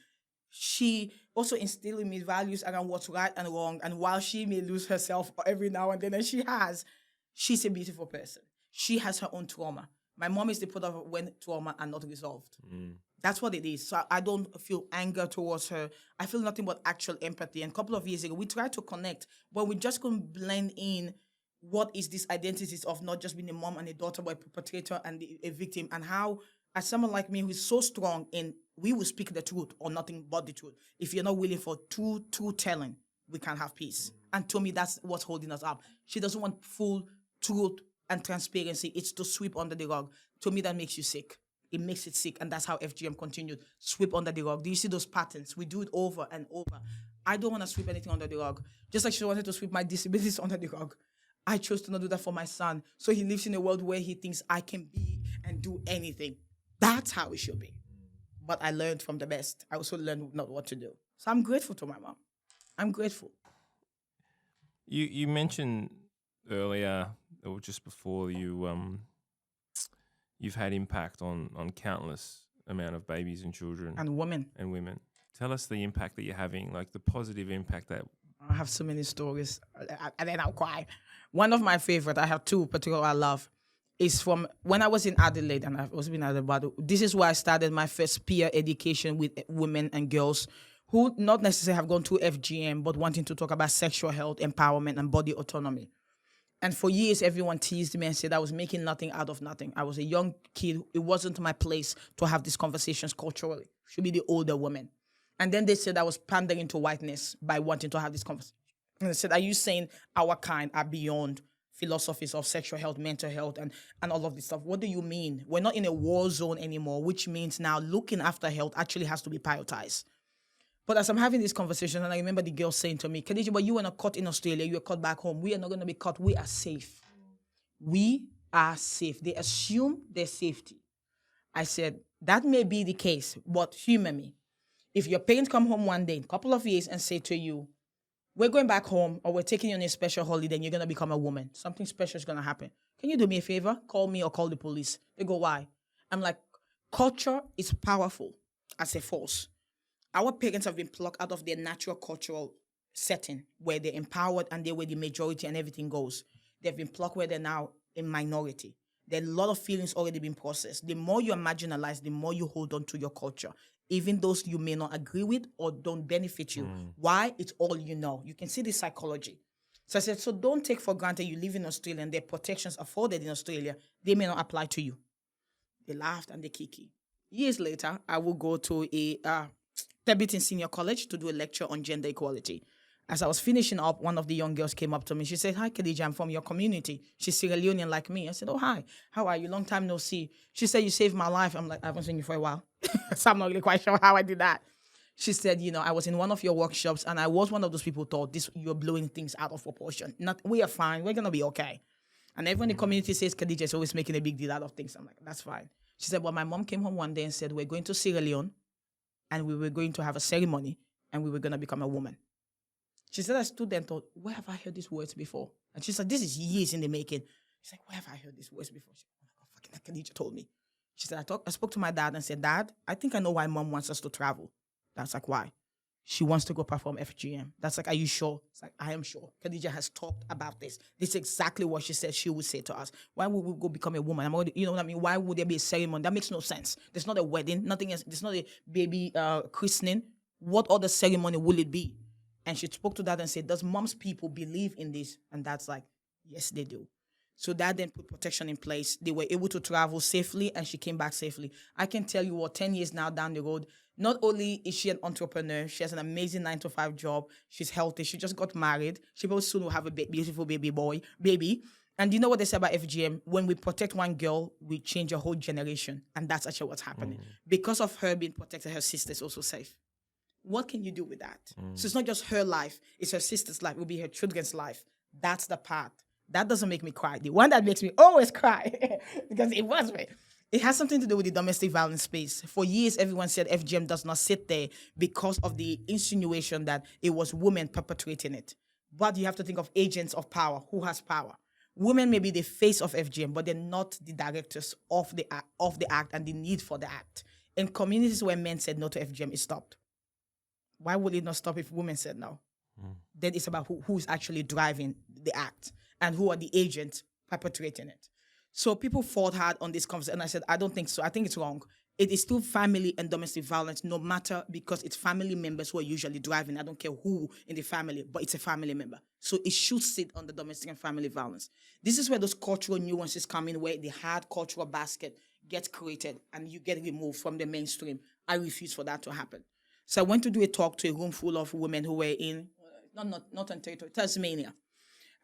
[SPEAKER 2] She also instilled in me values around what's right and wrong. And while she may lose herself every now and then, and she's a beautiful person. She has her own trauma. My mom is the product of when trauma are not resolved. That's what it is. So I don't feel anger towards her. I feel nothing but actual empathy. And a couple of years ago, we tried to connect, but we just couldn't blend in what is this identities of not just being a mom and a daughter, but a perpetrator and a victim. And how, as someone like me who is so strong in, we will speak the truth or nothing but the truth. If you're not willing for true telling, we can't have peace. And to me, that's what's holding us up. She doesn't want full truth and transparency. It's to sweep under the rug. To me, that makes you sick. It makes it sick. And that's how FGM continued. Sweep under the rug. Do you see those patterns? We do it over and over. I don't want to sweep anything under the rug. Just like she wanted to sweep my disabilities under the rug. I chose to not do that for my son. So he lives in a world where he thinks I can be and do anything. That's how it should be. But I learned from the best. I also learned not what to do. So I'm grateful to my mom. I'm grateful.
[SPEAKER 1] You mentioned earlier, or just before, you've had impact on countless amount of babies and children.
[SPEAKER 2] And women.
[SPEAKER 1] Tell us the impact that you're having, like the positive impact that...
[SPEAKER 2] I have so many stories, and then I'll cry. One of my favorite, I have two particular I love, is from when I was in Adelaide, and I've also been at Adelaide. This is where I started my first peer education with women and girls who not necessarily have gone through FGM, but wanting to talk about sexual health, empowerment, and body autonomy. And for years, everyone teased me and said I was making nothing out of nothing. I was a young kid. It wasn't my place to have these conversations culturally. It should be the older women. And then they said I was pandering to whiteness by wanting to have this conversation. And they said, are you saying our kind are beyond philosophies of sexual health, mental health, and all of this stuff? What do you mean? We're not in a war zone anymore, which means now looking after health actually has to be prioritized. But as I'm having this conversation, and I remember the girl saying to me, Khadija, but you were not caught in Australia, you were caught back home. We are not going to be caught. We are safe. We are safe. They assume their safety. I said, that may be the case, but humor me. If your parents come home one day, a couple of years, and say to you, we're going back home, or we're taking you on a special holiday, and you're going to become a woman. Something special is going to happen. Can you do me a favor? Call me or call the police. They go, why? I'm like, culture is powerful as a force. Our parents have been plucked out of their natural cultural setting where they're empowered and they were the majority and everything goes. They've been plucked where they're now in minority. There are a lot of feelings already been processed. The more you are marginalized, the more you hold on to your culture, even those you may not agree with or don't benefit you. Why? It's all you know. You can see the psychology. So I said, so don't take for granted you live in Australia and their protections afforded in Australia, they may not apply to you. They laughed and they kiki. Years later, I will go to a Theberton Senior College to do a lecture on gender equality. As I was finishing up, one of the young girls came up to me. She said, hi, Khadija, I'm from your community. She's Sierra Leonean like me. I said, oh, hi. How are you? Long time no see. She said, you saved my life. I'm like, I haven't seen you for a while. So I'm not really quite sure how I did that. She said, I was in one of your workshops and I was one of those people who thought you're blowing things out of proportion. We are fine. We're going to be okay. And everyone in the community says, Khadija is always making a big deal out of things. I'm like, that's fine. She said, well, my mom came home one day and said, we're going to Sierra Leone and we were going to have a ceremony and we were going to become a woman. She said, I stood there and thought, where have I heard these words before? And she said, this is years in the making. She's like, where have I heard these words before? She said, oh my God, fucking Khadija told me. She said, I spoke to my dad and said, Dad, I think I know why mom wants us to travel. That's like, why? She wants to go perform FGM. That's like, are you sure? It's like, I am sure. Khadija has talked about this. This is exactly what she said she would say to us. Why would we go become a woman? You know what I mean? Why would there be a ceremony? That makes no sense. There's not a wedding. Nothing else. There's not a baby christening. What other ceremony will it be? And she spoke to Dad and said, does mom's people believe in this? And Dad's like, yes, they do. So Dad then put protection in place. They were able to travel safely and she came back safely. I can tell you what, 10 years now down the road, not only is she an entrepreneur, she has an amazing 9-to-5 job. She's healthy. She just got married. She will soon will have a beautiful baby. And you know what they say about FGM? When we protect one girl, we change a whole generation. And that's actually what's happening. Because of her being protected, her sister's also safe. What can you do with that? So it's not just her life, it's her sister's life, it will be her children's life. That's the part. That doesn't make me cry. The one that makes me always cry, because it was me. It has something to do with the domestic violence space. For years, everyone said FGM does not sit there because of the insinuation that it was women perpetrating it. But you have to think of agents of power. Who has power? Women may be the face of FGM, but they're not the directors of the act and the need for the act. In communities where men said no to FGM, it stopped. Why would it not stop if women said no? Then it's about who's actually driving the act and who are the agents perpetrating it. So people fought hard on this conversation, and I said, I don't think so. I think it's wrong. It is still family and domestic violence, no matter, because it's family members who are usually driving. I don't care who in the family, but it's a family member. So it should sit on the domestic and family violence. This is where those cultural nuances come in, where the hard cultural basket gets created and you get removed from the mainstream. I refuse for that to happen. So I went to do a talk to a room full of women who were in, not on territory, Tasmania.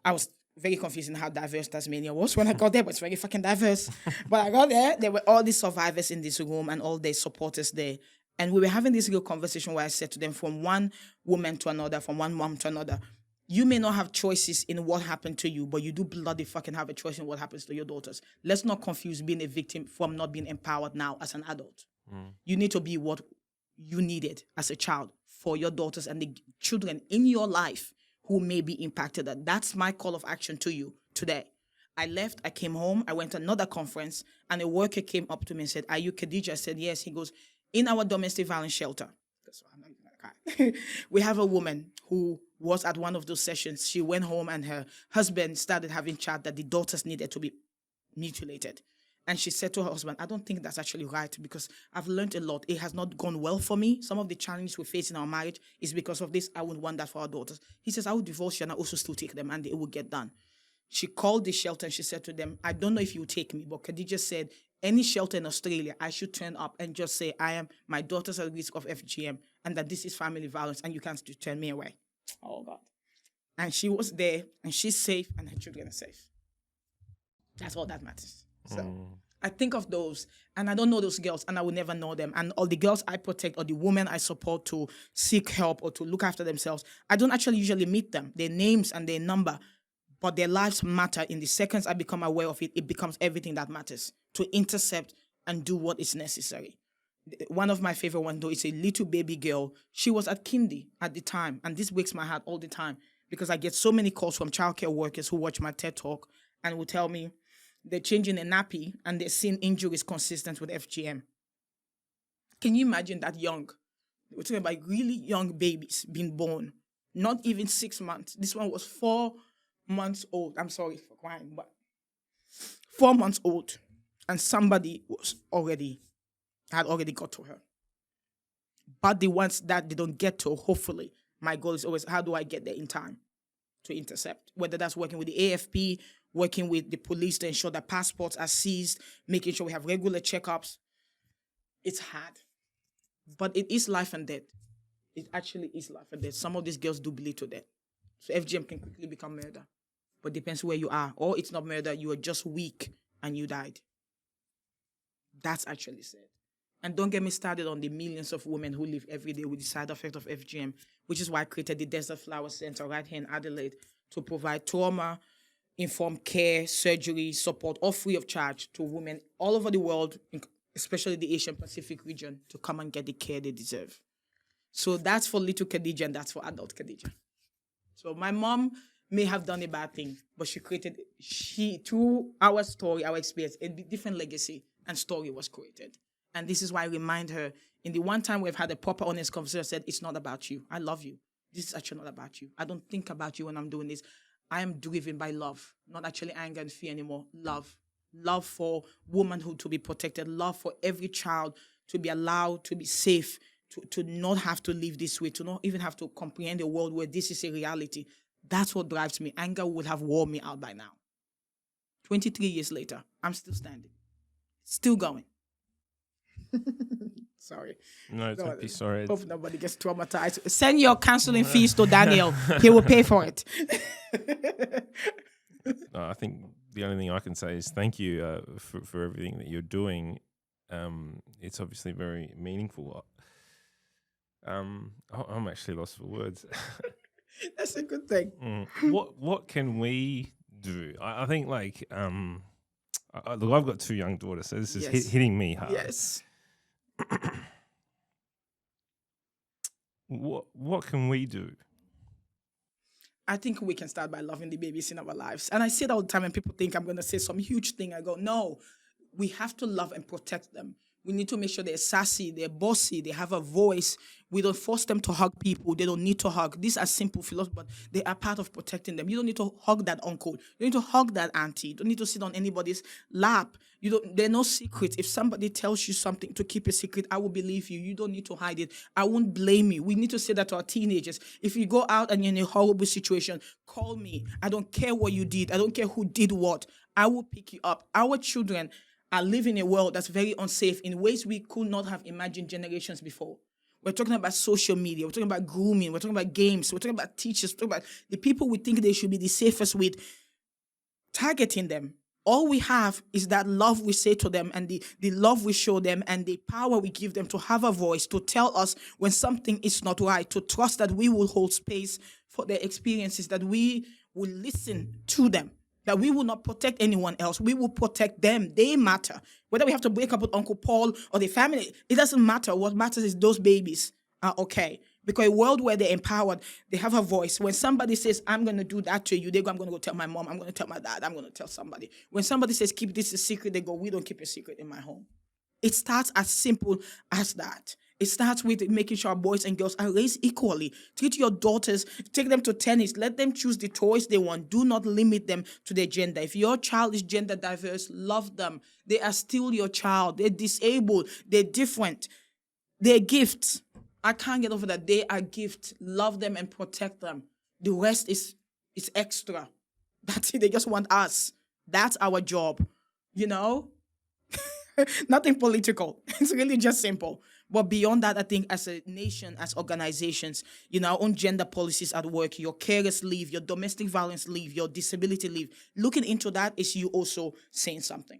[SPEAKER 2] I was very confused in how diverse Tasmania was when I got there, but it's very fucking diverse. But I got there were all these survivors in this room and all their supporters there. And we were having this real conversation where I said to them, from one woman to another, from one mom to another, you may not have choices in what happened to you, but you do bloody fucking have a choice in what happens to your daughters. Let's not confuse being a victim from not being empowered now as an adult. You need to be what you needed as a child for your daughters and the children in your life who may be impacted. That's my call of action to you today. I left, I came home, I went to another conference, and a worker came up to me and said, "Are you Khadija?" I said, "Yes." He goes, "In our domestic violence shelter, we have a woman who was at one of those sessions. She went home and her husband started having chat that the daughters needed to be mutilated. And she said to her husband, I don't think that's actually right because I've learned a lot. It has not gone well for me. Some of the challenges we face in our marriage is because of this. I wouldn't want that for our daughters." He says, "I will divorce you and I also still take them and it will get done." She called the shelter and she said to them, "I don't know if you take me, but Khadija said any shelter in Australia, I should turn up and just say, my daughter's at risk of FGM and that this is family violence and you can't turn me away." Oh God. And she was there and she's safe and her children are safe. That's all that matters. So I think of those and I don't know those girls and I will never know them. And all the girls I protect or the women I support to seek help or to look after themselves, I don't actually usually meet them, their names and their number, but their lives matter. In the seconds I become aware of it, it becomes everything that matters to intercept and do what is necessary. One of my favorite ones, though, is a little baby girl. She was at kindy at the time, and this breaks my heart all the time because I get so many calls from childcare workers who watch my TED Talk and will tell me they're changing a nappy and they're seeing injuries consistent with FGM. Can you imagine that young? We're talking about really young babies being born, not even 6 months. This one was 4 months old. I'm sorry for crying, but 4 months old, and somebody had already got to her. But the ones that they don't get to, hopefully, my goal is always, how do I get there in time to intercept? Whether that's working with the AFP, working with the police to ensure that passports are seized, making sure we have regular checkups. It's hard, but it is life and death. It actually is life and death. Some of these girls do bleed to death. So FGM can quickly become murder, but depends where you are. Or it's not murder, you are just weak and you died. That's actually sad. And don't get me started on the millions of women who live every day with the side effect of FGM, which is why I created the Desert Flower Center right here in Adelaide to provide trauma-informed care, surgery, support, all free of charge to women all over the world, especially the Asian Pacific region, to come and get the care they deserve. So that's for little Khadija and that's for adult Khadija. So my mom may have done a bad thing, but through our story, our experience, a different legacy and story was created. And this is why I remind her, in the one time we've had a proper, honest conversation, I said, it's not about you. I love you. This is actually not about you. I don't think about you when I'm doing this. I am driven by love, not actually anger and fear anymore. Love. Love for womanhood to be protected. Love for every child to be allowed to be safe, to not have to live this way, to not even have to comprehend a world where this is a reality. That's what drives me. Anger would have worn me out by now. 23 years later, I'm still standing. Still going. Sorry.
[SPEAKER 1] No, don't be sorry.
[SPEAKER 2] Hope nobody gets traumatized. Send your counseling fees to Daniel. He will pay for it.
[SPEAKER 1] I think the only thing I can say is thank you for everything that you're doing. It's obviously very meaningful. I'm actually lost for words.
[SPEAKER 2] That's a good thing.
[SPEAKER 1] What can we do? I think look, I've got 2 young daughters, so this is hitting me hard.
[SPEAKER 2] Yes.
[SPEAKER 1] What can we do?
[SPEAKER 2] I think we can start by loving the babies in our lives. And I say that all the time and people think I'm going to say some huge thing. I go, no, we have to love and protect them. We need to make sure they're sassy, they're bossy, they have a voice. We don't force them to hug people. They don't need to hug. These are simple philosophies, but they are part of protecting them. You don't need to hug that uncle. You don't need to hug that auntie. You don't need to sit on anybody's lap. There are no secrets. If somebody tells you something to keep a secret, I will believe you. You don't need to hide it. I won't blame you. We need to say that to our teenagers. If you go out and you're in a horrible situation, call me. I don't care what you did. I don't care who did what. I will pick you up. Our children are living in a world that's very unsafe in ways we could not have imagined generations before. We're talking about social media. We're talking about grooming. We're talking about games. We're talking about teachers. We're talking about the people we think they should be the safest with, targeting them. All we have is that love we say to them, and the love we show them, and the power we give them to have a voice, to tell us when something is not right, to trust that we will hold space for their experiences, that we will listen to them, that we will not protect anyone else. We will protect them. They matter. Whether we have to break up with Uncle Paul or the family, it doesn't matter. What matters is those babies are okay. Because a world where they're empowered, they have a voice. When somebody says, I'm going to do that to you, they go, I'm going to go tell my mom, I'm going to tell my dad, I'm going to tell somebody. When somebody says, keep this a secret, they go, we don't keep a secret in my home. It starts as simple as that. It starts with making sure boys and girls are raised equally. Treat your daughters, take them to tennis, let them choose the toys they want. Do not limit them to their gender. If your child is gender diverse, love them. They are still your child. They're disabled. They're different. They're gifts. I can't get over that. They are gifts. Love them and protect them. The rest is extra. That's it. They just want us. That's our job. You know? Nothing political. It's really just simple. But beyond that, I think as a nation, as organizations, our own gender policies at work, your carers leave, your domestic violence leave, your disability leave. Looking into that is you also saying something.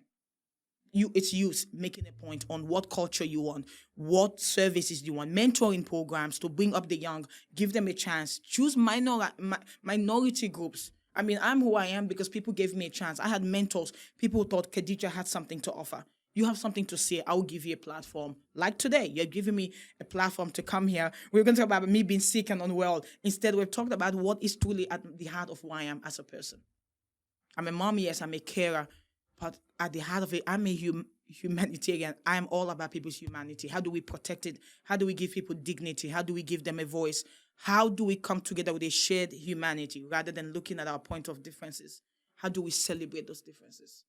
[SPEAKER 2] It's you making a point on what culture you want, what services you want, mentoring programs to bring up the young, give them a chance, choose minority groups. I mean, I'm who I am because people gave me a chance. I had mentors. People thought Khadija had something to offer. You have something to say, I will give you a platform. Like today, you're giving me a platform to come here. We're going to talk about me being sick and unwell. Instead, we've talked about what is truly at the heart of who I am as a person. I'm a mom, yes, I'm a carer. But at the heart of it, I'm a humanitarian. I'm all about people's humanity. How do we protect it? How do we give people dignity? How do we give them a voice? How do we come together with a shared humanity rather than looking at our point of differences? How do we celebrate those differences?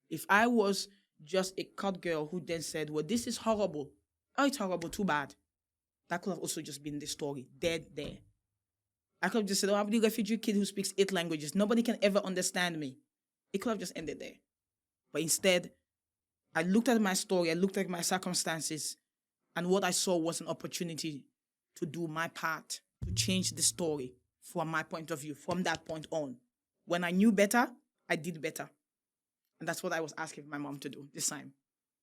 [SPEAKER 2] If I was just a cut girl who then said, well, this is horrible. Oh, it's horrible, too bad. That could have also just been the story, dead there. I could have just said, oh, I'm the refugee kid who speaks 8 languages. Nobody can ever understand me. It could have just ended there. But instead, I looked at my story, I looked at my circumstances, and what I saw was an opportunity to do my part, to change the story from my point of view, from that point on. When I knew better, I did better. And that's what I was asking my mom to do this time.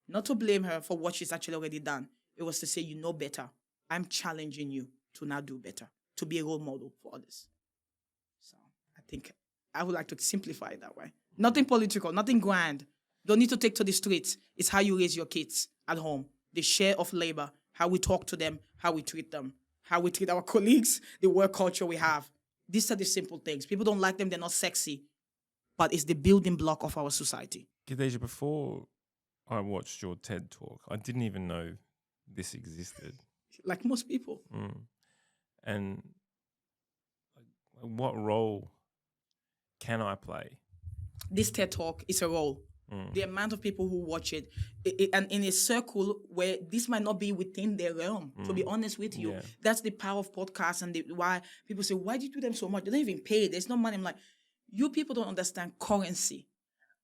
[SPEAKER 2] Not to blame her for what she's actually already done. It was to say, you know better. I'm challenging you to now do better, to be a role model for others. So I think I would like to simplify it that way. Nothing political, nothing grand. Don't need to take to the streets. It's how you raise your kids at home. The share of labor, how we talk to them, how we treat them, how we treat our colleagues, the work culture we have. These are the simple things. People don't like them. They're not sexy. But it's the building block of our society.
[SPEAKER 1] Khadija, before I watched your TED talk, I didn't even know this existed.
[SPEAKER 2] Like most people.
[SPEAKER 1] And what role can I play?
[SPEAKER 2] This TED talk is a role. The amount of people who watch it, and in a circle where this might not be within their realm, to be honest with you. Yeah. That's the power of podcasts and why people say, why do you do them so much? They don't even pay. There's no money. I'm like, you people don't understand currency.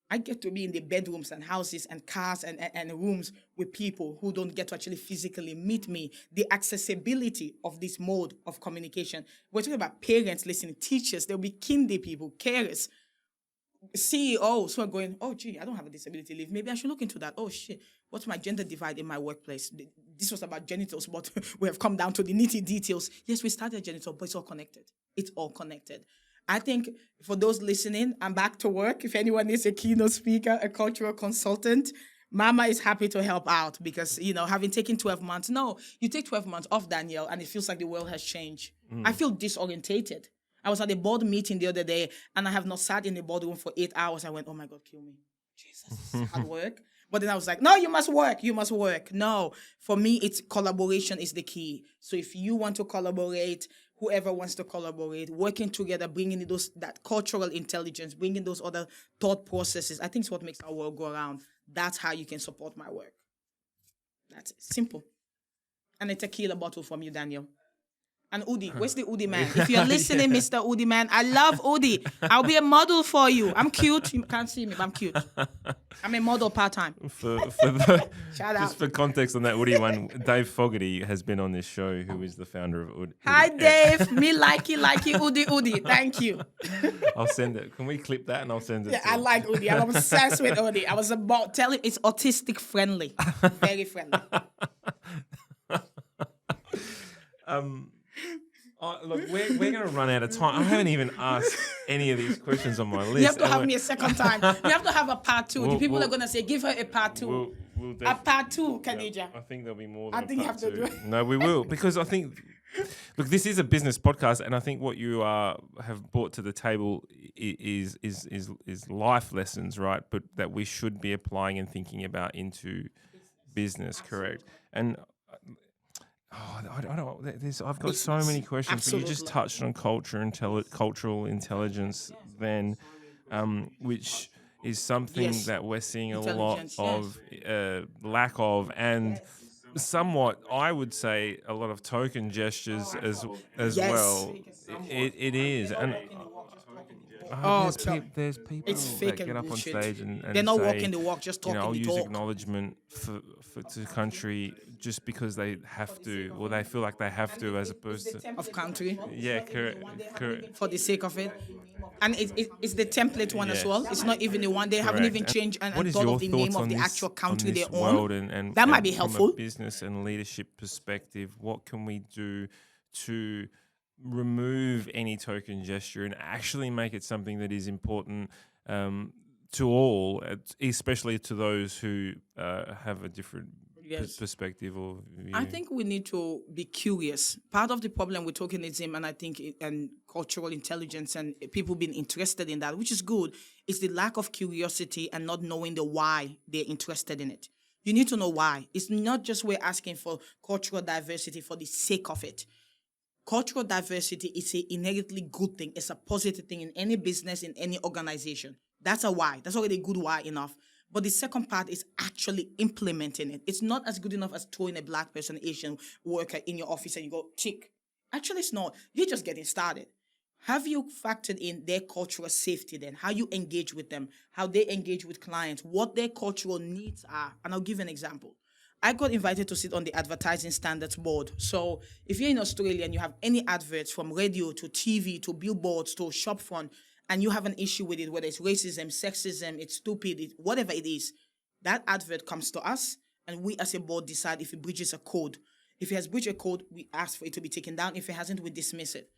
[SPEAKER 2] I get to be in the bedrooms and houses and cars and rooms with people who don't get to actually physically meet me. The accessibility of this mode of communication. We're talking about parents listening, teachers, there'll be kindy people, carers, CEOs who are going, oh, gee, I don't have a disability leave. Maybe I should look into that. Oh, shit, what's my gender divide in my workplace? This was about genitals, but we have come down to the nitty details. Yes, we started genital, but it's all connected. It's all connected. I think for those listening, I'm back to work. If anyone is a keynote speaker, a cultural consultant, Mama is happy to help out because, having taken 12 months, no, you take 12 months off, Daniel, and it feels like the world has changed. I feel disorientated. I was at a board meeting the other day, and I have not sat in the boardroom for 8 hours. I went, oh, my God, kill me. Jesus, this is hard work. But then I was like, no, you must work. You must work. No, for me, it's collaboration is the key. So if you want to collaborate, whoever wants to collaborate, working together, bringing in that cultural intelligence, bringing those other thought processes, I think it's what makes our world go around. That's how you can support my work. That's it. Simple. And a tequila bottle from you, Daniel. And Udi, where's the Udi man? If you're listening, Mr. Udi man, I love Udi. I'll be a model for you. I'm cute. You can't see me, but I'm cute. I'm a model part-time. Shout out.
[SPEAKER 1] Just for context on that Udi one, Dave Fogarty has been on this show, who is the founder of Udi.
[SPEAKER 2] Hi, Dave. Me likey, Udi. Thank you.
[SPEAKER 1] I'll send it. Can we clip that and I'll send it?
[SPEAKER 2] Yeah, I like Udi. I'm obsessed with Udi. I was about to tell him it's autistic friendly. Very friendly.
[SPEAKER 1] Look, we're going to run out of time. I haven't even asked any of these questions on my list.
[SPEAKER 2] You have to have me a second time. You have to have a part two. The people are going to say, give her a part two. A part two, Khadija.
[SPEAKER 1] Yeah, I think there'll be more than
[SPEAKER 2] I think you have to do it.
[SPEAKER 1] No, we will. Because I think, look, this is a business podcast, and I think what you have brought to the table is life lessons, right? But that we should be applying and thinking about into business, correct? And I don't. I've got so many questions. But you just touched on cultural intelligence, then, which is something that we're seeing a lot of lack of, and somewhat, I would say, a lot of token gestures as well. It is, and there's people that get up on stage and
[SPEAKER 2] they're not
[SPEAKER 1] say,
[SPEAKER 2] walking the walk, just talking
[SPEAKER 1] I'll
[SPEAKER 2] the
[SPEAKER 1] use
[SPEAKER 2] talk.
[SPEAKER 1] acknowledgement for the country just because they have to, or they feel like they have to, as opposed to
[SPEAKER 2] of country.
[SPEAKER 1] Yeah, correct.
[SPEAKER 2] For the sake of it. And it's the template one as well. It's not even the one. They haven't even changed and thought of the name of the actual country they own.
[SPEAKER 1] And
[SPEAKER 2] that might be helpful.
[SPEAKER 1] From a business and leadership perspective, what can we do to remove any token gesture and actually make it something that is important to all, especially to those who have a different perspective or view?
[SPEAKER 2] I think we need to be curious. Part of the problem with tokenism, and I think and cultural intelligence and people being interested in that, which is good, is the lack of curiosity and not knowing the why they're interested in it. You need to know why. It's not just we're asking for cultural diversity for the sake of it. Cultural diversity is an inherently good thing. It's a positive thing in any business, in any organization. That's a why. That's already a good why enough. But the second part is actually implementing it. It's not as good enough as throwing a black person, Asian worker in your office and you go, tick. Actually, it's not. You're just getting started. Have you factored in their cultural safety then? How you engage with them, how they engage with clients, what their cultural needs are? And I'll give an example. I got invited to sit on the Advertising Standards Board. So if you're in Australia and you have any adverts from radio to TV to billboards to shopfront, and you have an issue with it, whether it's racism, sexism, it's stupid, whatever it is, that advert comes to us, and we as a board decide if it breaches a code. If it has breached a code, we ask for it to be taken down. If it hasn't, we dismiss it.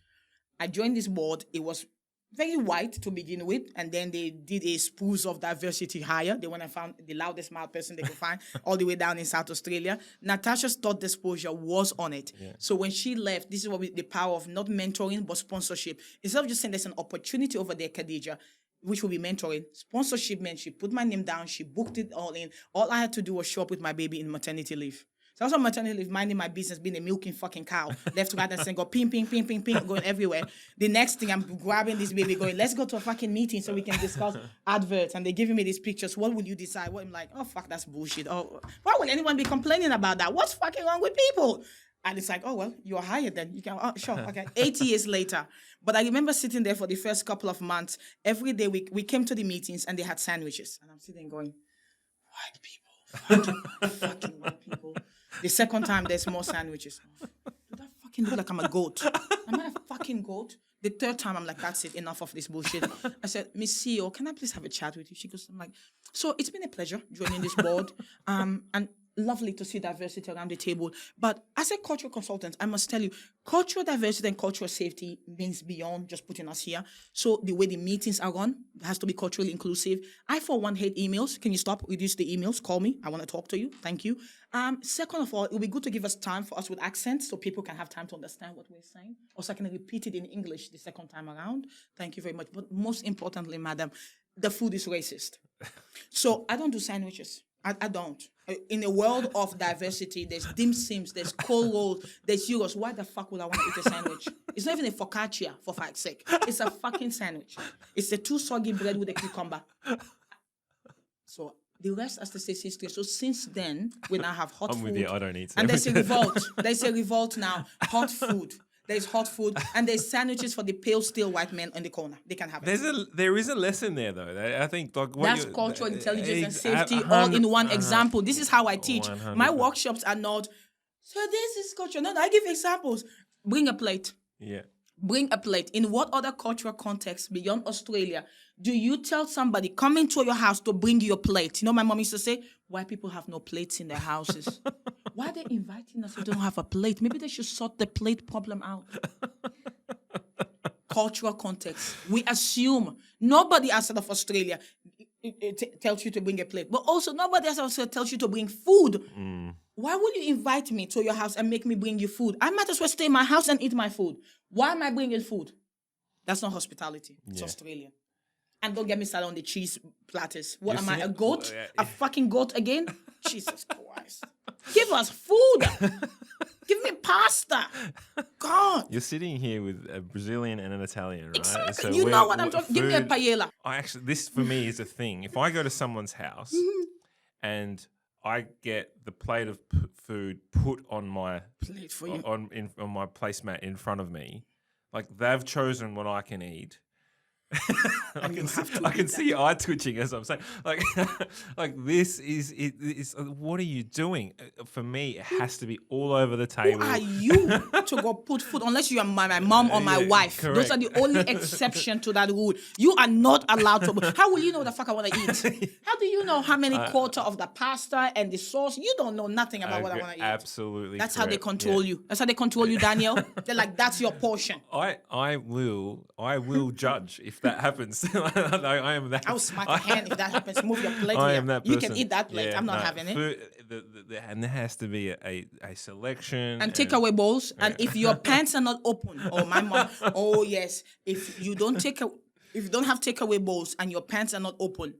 [SPEAKER 2] I joined this board. It was very white to begin with, and then they did a spruce of diversity hire. They went and found the loudest male person they could find all the way down in South Australia. Natasha's thought disclosure was on it. Yeah. So when she left, this is what the power of not mentoring, but sponsorship. Instead of just saying there's an opportunity over there, Khadija, which will be mentoring, sponsorship meant she put my name down, she booked it all in. All I had to do was show up with my baby in maternity leave. So I was on maternity leave, minding my business, being a milking fucking cow, left, right, and center, go ping, ping, ping, ping, ping, going everywhere. The next thing, I'm grabbing this baby, going, let's go to a fucking meeting so we can discuss adverts. And they're giving me these pictures. What will you decide? What I'm like, oh, fuck, that's bullshit. Oh, why would anyone be complaining about that? What's fucking wrong with people? And it's like, oh, well, you're hired then. You can, oh, sure, okay. 8 years later. But I remember sitting there for the first couple of months. Every day we came to the meetings and they had sandwiches. And I'm sitting going, white people. Fucking white people. The second time, there's more sandwiches. Do that fucking look like I'm a goat? Am I a fucking goat? The third time, I'm like, that's it, enough of this bullshit. I said, Miss CEO, can I please have a chat with you? She goes, I'm like, so it's been a pleasure joining this board. And lovely to see diversity around the table. But as a cultural consultant, I must tell you, cultural diversity and cultural safety means beyond just putting us here. So the way the meetings are run has to be culturally inclusive. I, for one, hate emails. Can you stop? Reduce the emails. Call me. I want to talk to you. Thank you. Second of all, it will be good to give us time for us with accents so people can have time to understand what we're saying. Also, I can repeat it in English the second time around. Thank you very much. But most importantly, madam, the food is racist. So I don't do sandwiches. I don't. In a world of diversity, there's dim sims, there's cold rolls, there's euros. Why the fuck would I want to eat a sandwich? It's not even a focaccia, for fuck's sake. It's a fucking sandwich. It's a 2 soggy bread with a cucumber. So the rest, as they say, history. So since then, we now have hot food.
[SPEAKER 1] I'm with you. I don't eat sandwiches.
[SPEAKER 2] And there's a revolt. There's a revolt now. Hot food. there's hot food, and there's sandwiches for the pale, still white men in the corner. They can have it.
[SPEAKER 1] There is a lesson there, though. I think like
[SPEAKER 2] That's cultural intelligence and safety all in one example. This is how I teach.
[SPEAKER 1] 100%.
[SPEAKER 2] My workshops are not, so this is culture. No, I give examples. Bring a plate.
[SPEAKER 1] Yeah.
[SPEAKER 2] Bring a plate. In what other cultural context beyond Australia do you tell somebody coming to your house to bring you a plate? You know, my mom used to say, why people have no plates in their houses? Why are they inviting us if they don't have a plate? Maybe they should sort the plate problem out. Cultural context. We assume nobody outside of Australia tells you to bring a plate, but also nobody else also tells you to bring food. Why would you invite me to your house and make me bring you food? I might as well stay in my house and eat my food. Why am I bringing food? That's not hospitality. It's Australian. And don't get me started on the cheese platters. What am I, a goat? A fucking goat again? Jesus Christ. Give us food. Give me pasta. God.
[SPEAKER 1] You're sitting here with a Brazilian and an Italian, right?
[SPEAKER 2] Exactly.
[SPEAKER 1] So
[SPEAKER 2] you know what I'm talking. Give me a paella.
[SPEAKER 1] This for me is a thing. If I go to someone's house and I get the plate of food put on my
[SPEAKER 2] plate for you
[SPEAKER 1] on my placemat in front of me, like they've chosen what I can eat. I can see eye twitching as I'm saying, like this is it. Is what are you doing? For me, it has to be all over the table.
[SPEAKER 2] Who are you to go put food? Unless you are my mom or my wife.
[SPEAKER 1] Correct.
[SPEAKER 2] Those are the only exception to that rule. You are not allowed to. How will you know what the fuck I want to eat? How do you know how many quarter of the pasta and the sauce? You don't know nothing about what I want to eat.
[SPEAKER 1] Absolutely.
[SPEAKER 2] That's how they control you. That's how they control you, Daniel. They're like, that's your portion.
[SPEAKER 1] I will judge if that happens. I am that.
[SPEAKER 2] I'll smack your hand if that happens. Move your plate.
[SPEAKER 1] I am that person.
[SPEAKER 2] You can eat that plate. I'm not having it.
[SPEAKER 1] And there has to be a selection.
[SPEAKER 2] And takeaway bowls. And if your pants are not open, my mom, yes. If you don't have takeaway bowls and your pants are not open,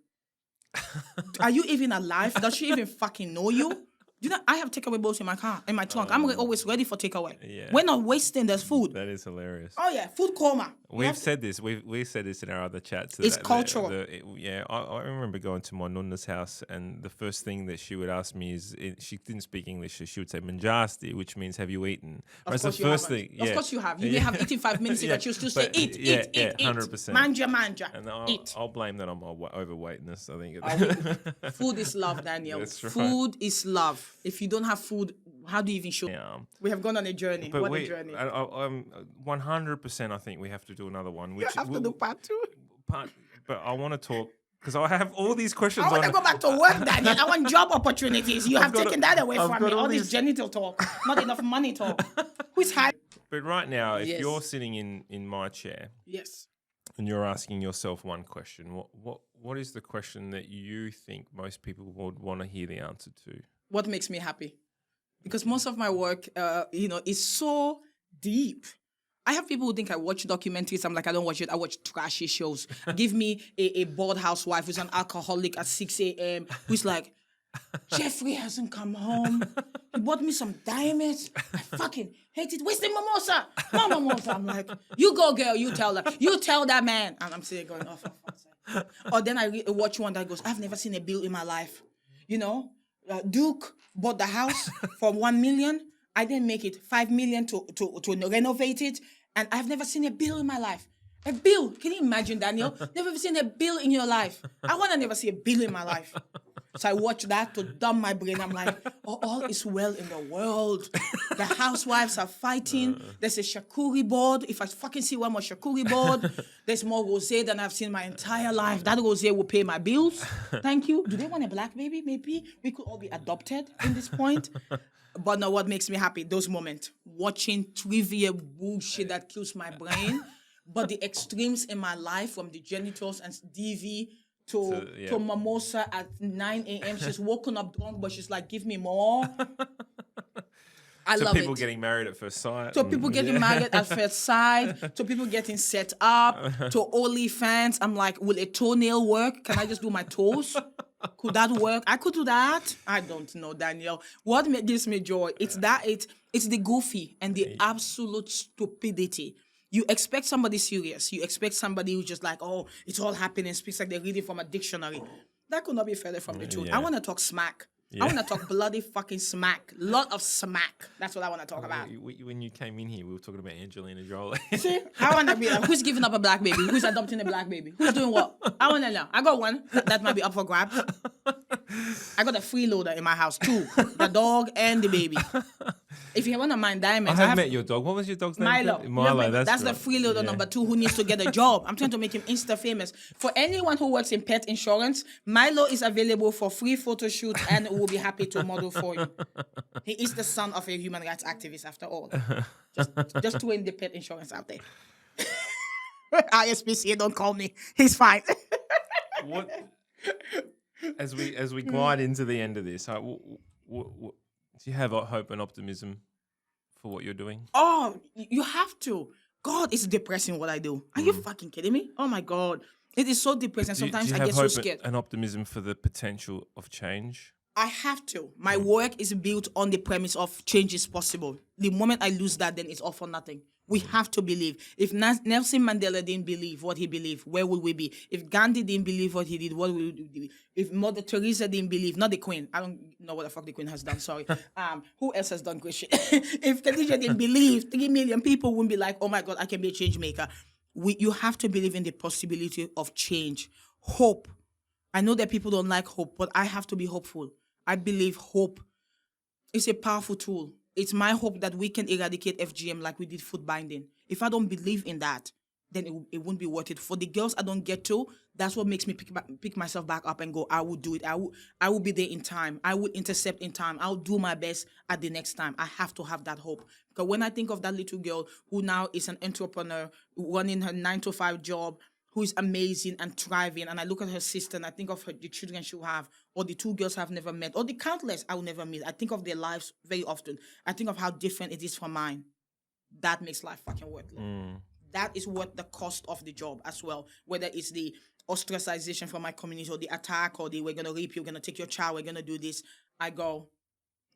[SPEAKER 2] are you even alive? Does she even fucking know you? You know, I have takeaway bowls in my car, in my trunk. I'm always ready for takeaway.
[SPEAKER 1] Yeah.
[SPEAKER 2] We're not wasting this food.
[SPEAKER 1] That is hilarious.
[SPEAKER 2] Oh yeah, food coma.
[SPEAKER 1] We've said this in our other chats.
[SPEAKER 2] It's cultural.
[SPEAKER 1] I remember going to my nonna's house, and the first thing that she would ask me is, she didn't speak English, so she would say "manjasti," which means "have you eaten?"
[SPEAKER 2] Of course you have. You may have eaten 5 minutes, but you still say eat,
[SPEAKER 1] 100%.
[SPEAKER 2] Manja.
[SPEAKER 1] And I'll blame that on my overweightness. I think
[SPEAKER 2] food is love, Daniel.
[SPEAKER 1] That's right.
[SPEAKER 2] Food is love. If you don't have food, how do you even show?
[SPEAKER 1] Yeah.
[SPEAKER 2] We have gone on a journey.
[SPEAKER 1] But
[SPEAKER 2] a journey!
[SPEAKER 1] I'm 100%. I think we have to do another one.
[SPEAKER 2] You have to do part 2.
[SPEAKER 1] But I want to talk because I have all these questions.
[SPEAKER 2] I want to go back to work, Daniel. I want job opportunities. You have taken that away from me. All this genital talk, not enough money talk. Who's high?
[SPEAKER 1] But right now, if you're sitting in my chair,
[SPEAKER 2] yes,
[SPEAKER 1] and you're asking yourself one question, what is the question that you think most people would want to hear the answer to?
[SPEAKER 2] What makes me happy? Because most of my work, is so deep. I have people who think I watch documentaries. I'm like, I don't watch it. I watch trashy shows. Give me a bored housewife who's an alcoholic at 6 a.m. who's like, Jeffrey hasn't come home. He bought me some diamonds. I fucking hate it. Where's the mimosa? More mimosa. I'm like, you go, girl. You tell that. You tell that man. And I'm sitting going, oh, for fuck's sake. Or then I watch one that goes, I've never seen a bill in my life. You know, Duke bought the house for 1 million. I didn't make it 5 million to renovate it. And I've never seen a bill in my life. A bill. Can you imagine, Daniel? Never seen a bill in your life. I want to never see a bill in my life. So I watch that to dumb my brain. I'm like, all is well in the world. The housewives are fighting. There's a charcuterie board. If I fucking see one more charcuterie board, there's more rosé than I've seen my entire life. That rosé will pay my bills. Thank you. Do they want a black baby? Maybe we could all be adopted in this point. But no, what makes me happy? Those moments. Watching trivia bullshit that kills my brain. But the extremes in my life, from the genitals and DV to mimosa at 9 a.m. She's woken up drunk, but she's like, give me more. I love it.
[SPEAKER 1] To people getting married at first sight.
[SPEAKER 2] To people getting married at first sight. To people getting set up. To OnlyFans. I'm like, will a toenail work? Can I just do my toes? Could that work? I could do that. I don't know, Daniel. What gives me joy? It's the goofy and the absolute stupidity. You expect somebody serious. You expect somebody who's just like, it's all happening, speaks like they're reading from a dictionary. That could not be further from the truth. I want to talk smack. I want to talk bloody fucking smack. Lot of smack. That's what I want to talk about.
[SPEAKER 1] When you came in here, we were talking about Angelina Jolie.
[SPEAKER 2] See, I want to be like, who's giving up a black baby? Who's adopting a black baby? Who's doing what? I want to know. I got one that might be up for grabs. I got a freeloader in my house too. The dog and the baby. If you want to mind diamonds,
[SPEAKER 1] I have met your dog. What was your dog's name?
[SPEAKER 2] Milo.
[SPEAKER 1] Milo.
[SPEAKER 2] That's
[SPEAKER 1] right.
[SPEAKER 2] the freeloader number 2 who needs to get a job. I'm trying to make him Insta famous. For anyone who works in pet insurance, Milo is available for free photo shoot and will be happy to model for you. He is the son of a human rights activist after all. Just throwing the pet insurance out there. ISPCA, don't call me. He's fine.
[SPEAKER 1] What? As we glide into the end of this, what, do you have hope and optimism for what you're doing?
[SPEAKER 2] Oh, you have to. God, it's depressing what I do. Are you fucking kidding me? Oh my God. It is so depressing. Sometimes I get so scared.
[SPEAKER 1] And optimism for the potential of change?
[SPEAKER 2] I have to. My work is built on the premise of change is possible. The moment I lose that, then it's all for nothing. We have to believe. If Nelson Mandela didn't believe what he believed, where would we be? If Gandhi didn't believe what he did, what would we do? If Mother Teresa didn't believe, not the Queen. I don't know what the fuck the Queen has done, sorry. Who else has done great shit? If Khadija didn't believe, 3 million people wouldn't be like, oh my God, I can be a change maker. You have to believe in the possibility of change. Hope. I know that people don't like hope, but I have to be hopeful. I believe hope is a powerful tool. It's my hope that we can eradicate FGM like we did food binding. If I don't believe in that, then it won't be worth it. For the girls I don't get to, that's what makes me pick myself back up and go, I will do it. I will be there in time. I will intercept in time. I'll do my best at the next time. I have to have that hope. Because when I think of that little girl who now is an entrepreneur, running her 9-to-5 job, who is amazing and thriving, and I look at her sister and I think of the children she'll have, or the 2 girls I've never met, or the countless I will never meet. I think of their lives very often. I think of how different it is from mine. That makes life fucking worth it. That is what the cost of the job as well, whether it's the ostracization from my community or the attack or the we're going to rape you, we're going to take your child, we're going to do this. I go,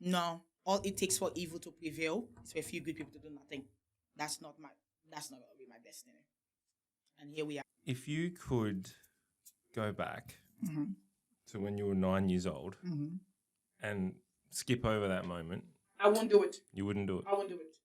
[SPEAKER 2] no, all it takes for evil to prevail is for a few good people to do nothing. That's not going to be my destiny. And here we are.
[SPEAKER 1] If you could go back to when you were 9 years old and skip over that moment,
[SPEAKER 2] I won't do it.
[SPEAKER 1] You wouldn't do it?
[SPEAKER 2] I won't do it.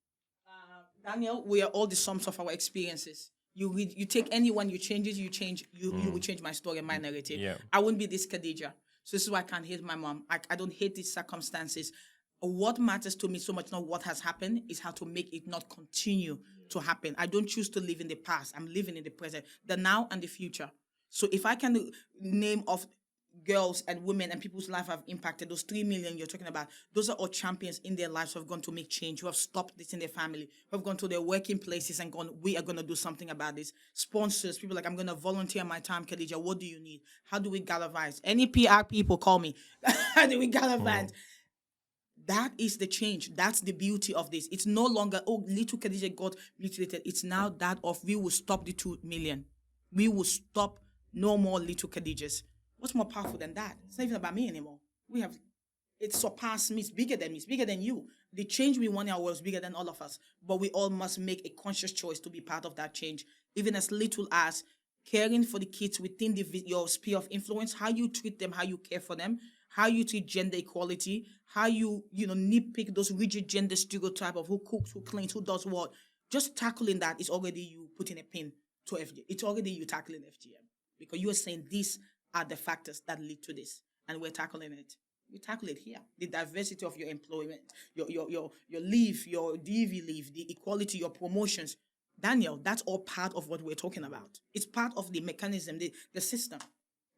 [SPEAKER 2] Daniel, we are all the sums of our experiences. You take anyone, you change it, you will change my story and my narrative.
[SPEAKER 1] Yeah.
[SPEAKER 2] I wouldn't be this Khadija. So this is why I can't hate my mom. I don't hate these circumstances. What matters to me so much, not what has happened, is how to make it not continue to happen. I don't choose to live in the past. I'm living in the present, the now and the future. So if I can name of girls and women and people's life have impacted, those 3 million you're talking about, those are all champions in their lives who have gone to make change, who have stopped this in their family, who have gone to their working places and gone, we are going to do something about this. Sponsors, people like, I'm going to volunteer my time, Khadija, what do you need? How do we galvanize? Any PR people call me. How do we galvanize? That is the change. That's the beauty of this. It's no longer, oh, little Khadija got mutilated. It's now that of we will stop the 2 million. We will stop no more little Khadijas. What's more powerful than that? It's not even about me anymore. It surpassed me. It's bigger than me. It's bigger than you. The change we want in our world is bigger than all of us. But we all must make a conscious choice to be part of that change. Even as little as caring for the kids within your sphere of influence, how you treat them, how you care for them, how you treat gender equality, how you nitpick those rigid gender stereotype of who cooks, who cleans, who does what. Just tackling that is already you putting a pin to FGM. It's already you tackling FGM. Because you are saying these are the factors that lead to this. And we're tackling it. We tackle it here. The diversity of your employment, your leave, your DV leave, the equality, your promotions. Daniel, that's all part of what we're talking about. It's part of the mechanism, the system.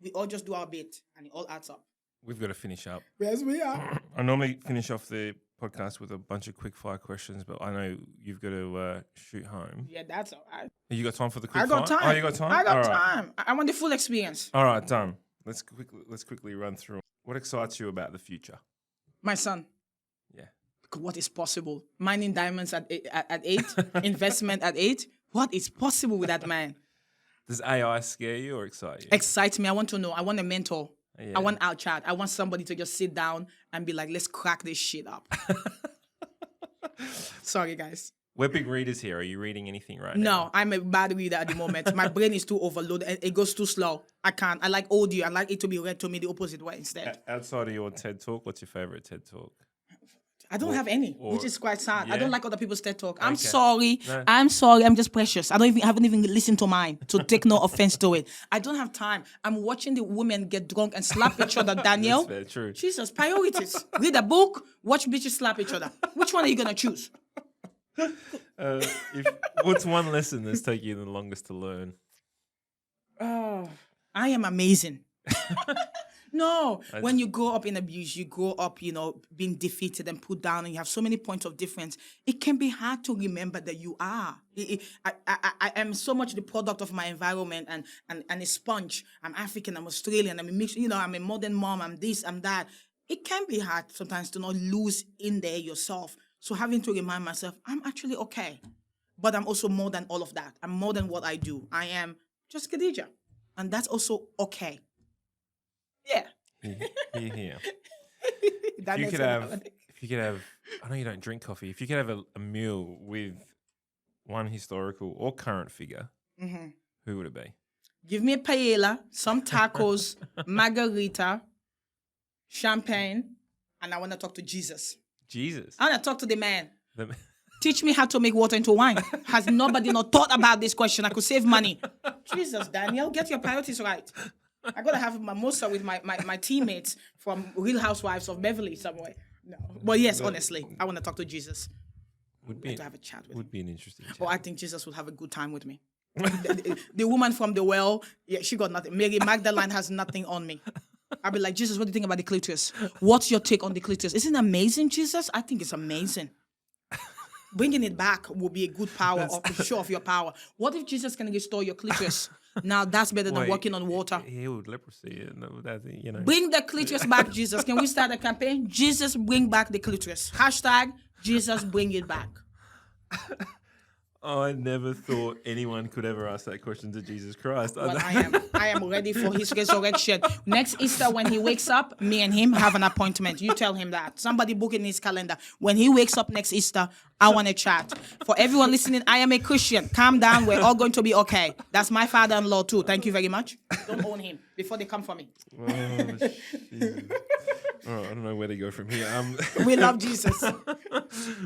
[SPEAKER 2] We all just do our bit and it all adds up.
[SPEAKER 1] We've got to finish up.
[SPEAKER 2] Yes, we are.
[SPEAKER 1] I normally finish off the podcast with a bunch of quick fire questions, but I know you've got to shoot home.
[SPEAKER 2] Yeah, that's all right.
[SPEAKER 1] You got time for the quick fire?
[SPEAKER 2] I got time.
[SPEAKER 1] Oh, you got time?
[SPEAKER 2] I got time. I want the full experience.
[SPEAKER 1] All right, done. Let's quickly run through. What excites you about the future?
[SPEAKER 2] My son.
[SPEAKER 1] Yeah.
[SPEAKER 2] What is possible? Mining diamonds at 8, investment at 8. What is possible with that man?
[SPEAKER 1] Does AI scare you or excite you?
[SPEAKER 2] Excites me. I want to know. I want a mentor.
[SPEAKER 1] Yeah.
[SPEAKER 2] I want out chat. I want somebody to just sit down and be like, let's crack this shit up. Sorry, guys.
[SPEAKER 1] We're big readers here. Are you reading anything right
[SPEAKER 2] No,
[SPEAKER 1] now?
[SPEAKER 2] I'm a bad reader at the moment. My brain is too overloaded. It goes too slow. I can't. I like audio. I like it to be read to me the opposite way instead.
[SPEAKER 1] Outside of your TED Talk, what's your favorite TED Talk?
[SPEAKER 2] I don't have any, which is quite sad.
[SPEAKER 1] yeah?
[SPEAKER 2] I don't like other people's TED Talk. I'm
[SPEAKER 1] Okay.
[SPEAKER 2] sorry.
[SPEAKER 1] No.
[SPEAKER 2] I'm sorry. I'm just precious. I haven't even listened to mine, to take no offense to it. I don't have time. I'm watching the women get drunk and slap each other, Daniel.
[SPEAKER 1] That's fair, true.
[SPEAKER 2] Jesus, priorities. Read a book, watch bitches slap each other. Which one are you going to choose?
[SPEAKER 1] What's one lesson that's taken you the longest to learn?
[SPEAKER 2] Oh, I am amazing. No, when you grow up in abuse, you grow up, being defeated and put down, and you have so many points of difference. It can be hard to remember that you are. I am so much the product of my environment and a sponge. I'm African, I'm Australian, I'm a mix, I'm a modern mom, I'm this, I'm that. It can be hard sometimes to not lose in there yourself. So having to remind myself, I'm actually okay. But I'm also more than all of that. I'm more than what I do. I am just Khadija. And that's also okay. Yeah.
[SPEAKER 1] Here. If you could have, I know you don't drink coffee. If you could have a meal with one historical or current figure, who would it be?
[SPEAKER 2] Give me a paella, some tacos, margarita, champagne, and I want to talk to Jesus.
[SPEAKER 1] Jesus.
[SPEAKER 2] I want to talk to the man. Teach me how to make water into wine. Has nobody not thought about this question? I could save money. Jesus, Daniel, get your priorities right. I gotta have a mimosa with my teammates from Real Housewives of Beverly somewhere. No, but yes, honestly, I want to talk to Jesus. To have a chat with him.
[SPEAKER 1] Would be an interesting chat.
[SPEAKER 2] Oh, I think Jesus would have a good time with me. The woman from the well, she got nothing. Mary Magdalene has nothing on me. I'll be like, Jesus, what do you think about the clitoris? What's your take on the clitoris? Isn't it amazing, Jesus? I think it's amazing. Bringing it back will be a good power show of your power. What if Jesus can restore your clitoris? Now that's better than working on water.
[SPEAKER 1] Healed leprosy.
[SPEAKER 2] Bring the clitoris back, Jesus. Can we start a campaign? Jesus, bring back the clitoris. Hashtag Jesus, bring it back.
[SPEAKER 1] I never thought anyone could ever ask that question to Jesus Christ.
[SPEAKER 2] Well, I am ready for his resurrection. Next Easter, when he wakes up, me and him have an appointment. You tell him that. Somebody book in his calendar. When he wakes up next Easter, I want to chat. For everyone listening, I am a Christian. Calm down. We're all going to be okay. That's my father-in-law too. Thank you very much. Don't own him before they come for me.
[SPEAKER 1] Oh, Jesus. Oh, I don't know where to go from here.
[SPEAKER 2] We love Jesus.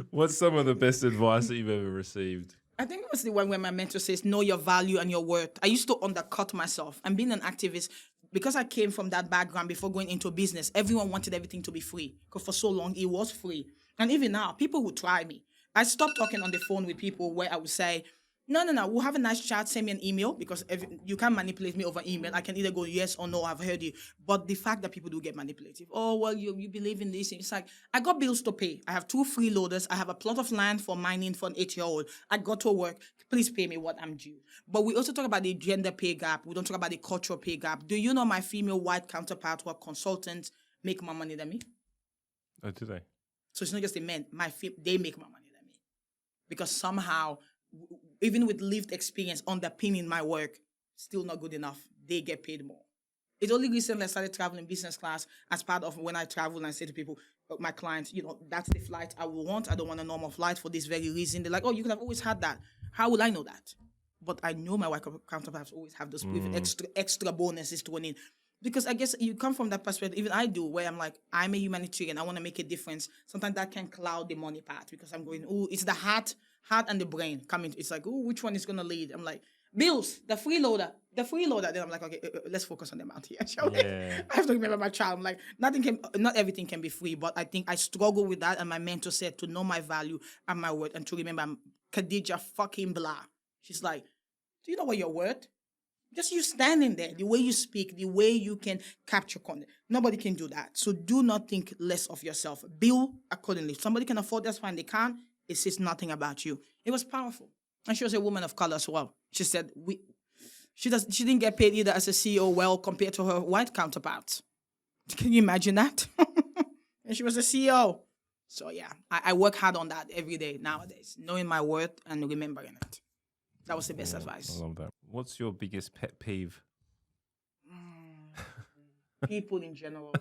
[SPEAKER 1] What's some of the best advice that you've ever received?
[SPEAKER 2] I think it was the one where my mentor says, know your value and your worth. I used to undercut myself. And being an activist, because I came from that background before going into business, everyone wanted everything to be free. Because for so long, it was free. And even now, people would try me. I stopped talking on the phone with people where I would say, no, we'll have a nice chat, send me an email, because you can't manipulate me over email. I can either go yes or no, I've heard you. But the fact that people do get manipulative, oh, well, you believe in this. It's like, I got bills to pay. I have 2 freeloaders. I have a plot of land for mining for an 8-year-old. I got to work. Please pay me what I'm due. But we also talk about the gender pay gap. We don't talk about the cultural pay gap. Do you know my female white counterparts who are consultants make more money than me?
[SPEAKER 1] Oh, do they?
[SPEAKER 2] So it's not just the men. They make more money than me. Because somehow, even with lived experience underpinning my work, still not good enough. They get paid more. It's only recently I started traveling business class as part of when I travel and I say to people, my clients, that's the flight I will want. I don't want a normal flight for this very reason. They're like, oh, you could have always had that. How will I know that? But I know my white counterparts always have those extra bonuses thrown in. Because I guess you come from that perspective, even I do, where I'm like, I'm a humanitarian. I want to make a difference. Sometimes that can cloud the money part because I'm going, oh, it's the heart and the brain coming. It's like, oh, which one is going to lead? I'm like, bills, the freeloader. Then I'm like, okay, let's focus on the amount here, shall we?
[SPEAKER 1] Yeah.
[SPEAKER 2] I have to remember my child. I'm like, not everything can be free, but I think I struggle with that. And my mentor said to know my value and my worth and to remember I'm Khadija fucking Gbla. She's like, do you know what you're worth? Just you standing there, the way you speak, the way you can capture content. Nobody can do that. So do not think less of yourself. Bill accordingly. If somebody can afford, that's fine. They can't. It says nothing about you. It was powerful. And she was a woman of color as well. She said she didn't get paid either as a CEO well compared to her white counterparts. Can you imagine that? And she was a CEO. So yeah, I work hard on that every day nowadays, knowing my worth and remembering it. That was the best advice.
[SPEAKER 1] I love that. What's your biggest pet peeve?
[SPEAKER 2] people in general.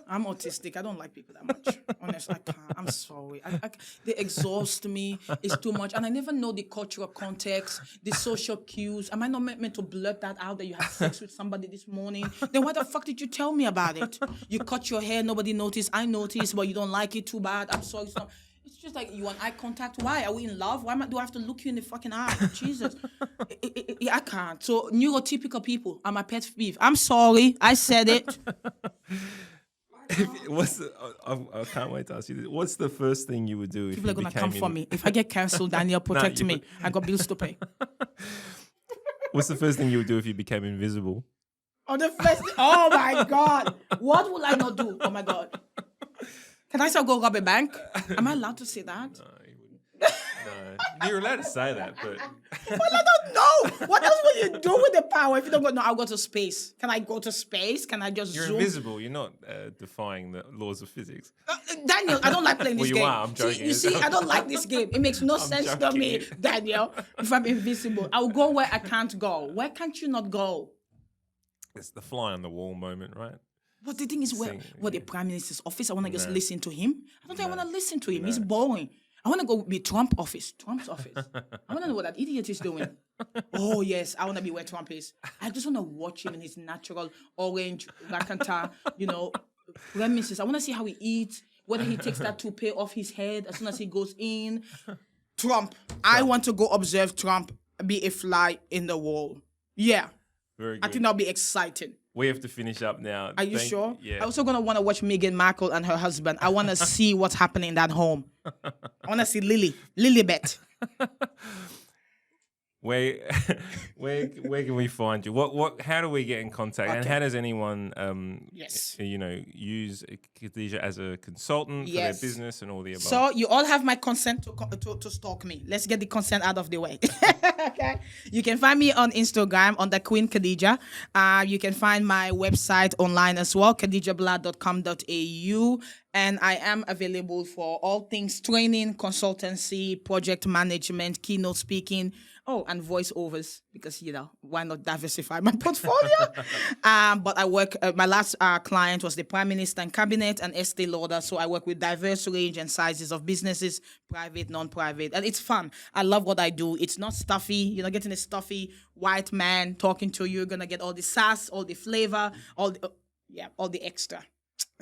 [SPEAKER 2] I'm autistic. I don't like people that much. Honestly, I can't. I'm sorry. They exhaust me. It's too much. And I never know the cultural context, the social cues. Am I not meant to blurt that out that you had sex with somebody this morning? Then why the fuck did you tell me about it? You cut your hair, nobody noticed. I noticed, but you don't like it, too bad. I'm sorry. It's just like, you want eye contact? Why? Are we in love? Why do I have to look you in the fucking eye? Jesus. I can't. So neurotypical people are my pet peeve. I'm sorry. I said it.
[SPEAKER 1] I can't wait to ask you this. What's the first thing you would do if
[SPEAKER 2] people are going to come for me? If I get cancelled, Daniel, protect me. I got bills to pay.
[SPEAKER 1] What's the first thing you would do if you became invisible?
[SPEAKER 2] Oh my God. What will I not do? Oh my God. Can I still go rob a bank? Am I allowed to say that?
[SPEAKER 1] No, you wouldn't. No. You're allowed to say that, but...
[SPEAKER 2] Well, I don't know. What else will you do with the power if you don't go? No, I'll go to space. Can I go to space? Can I just
[SPEAKER 1] You're
[SPEAKER 2] zoom?
[SPEAKER 1] invisible. You're not defying the laws of physics.
[SPEAKER 2] Daniel, I don't like playing this game.
[SPEAKER 1] I'm joking.
[SPEAKER 2] You see, I don't like this game. It makes no sense to me, Daniel, if I'm invisible. I'll go where I can't go. Where can't you not go?
[SPEAKER 1] It's the fly on the wall moment, right?
[SPEAKER 2] But the thing is, the Prime Minister's office, I want to just listen to him. I don't think I want to listen to him. He's boring. I want to go be Trump's office. I want to know what that idiot is doing. Oh, yes, I want to be where Trump is. I just want to watch him in his natural orange, rakanta, premises. I want to see how he eats, whether he takes that toupee off his head as soon as he goes in. Trump. I want to go observe Trump be a fly in the wall. Yeah.
[SPEAKER 1] Very good.
[SPEAKER 2] I think that'll be exciting.
[SPEAKER 1] We have to finish up now.
[SPEAKER 2] Are you sure?
[SPEAKER 1] Yeah.
[SPEAKER 2] I'm also going to want to watch Meghan Markle and her husband. I want to see what's happening in that home. I want to see Lilibet.
[SPEAKER 1] Where can we find you? How do we get in contact? Okay. And how does anyone use Khadija as a consultant for their business and all the above?
[SPEAKER 2] So you all have my consent to stalk me. Let's get the consent out of the way. Okay. You can find me on Instagram under Queen Khadija. You can find my website online as well, khadijagbla.com.au. And I am available for all things training, consultancy, project management, keynote speaking. Oh, and voiceovers, because, why not diversify my portfolio? But I work, my last client was the Prime Minister and Cabinet and Estee Lauder. So I work with diverse range and sizes of businesses, private, non-private. And it's fun. I love what I do. It's not stuffy. You're not getting a stuffy white man talking to you. You're going to get all the sass, all the flavor, all the extra.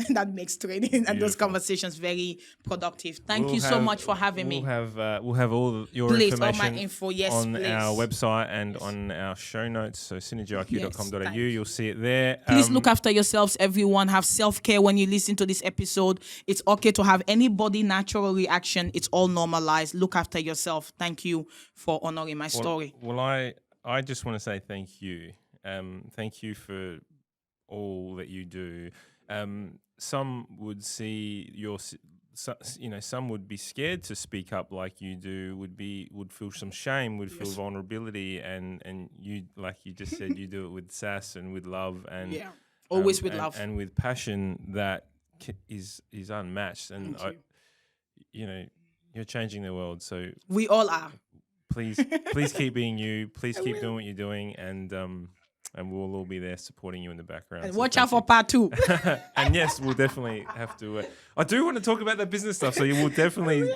[SPEAKER 2] That makes training and those conversations very productive. Thank you so much for having me.
[SPEAKER 1] We'll have all your information
[SPEAKER 2] all my info,
[SPEAKER 1] on our website and on our show notes. So SynergyIQ.com.au, you'll see it there.
[SPEAKER 2] Please look after yourselves, everyone. Have self-care when you listen to this episode. It's okay to have any body natural reaction. It's all normalized. Look after yourself. Thank you for honoring my story.
[SPEAKER 1] Well, I just want to say thank you. Thank you for all that you do. Some would see some would be scared to speak up like you do, would feel some shame, would feel vulnerability, and you, like you just said, you do it with sass and with love and
[SPEAKER 2] always with love
[SPEAKER 1] and with passion that is unmatched. And you're changing the world. So
[SPEAKER 2] we all are.
[SPEAKER 1] Please keep being you. Please keep doing what you're doing, and we'll all be there supporting you in the background.
[SPEAKER 2] And watch out for part 2.
[SPEAKER 1] And yes, we'll definitely have to. I do want to talk about that business stuff, so you will definitely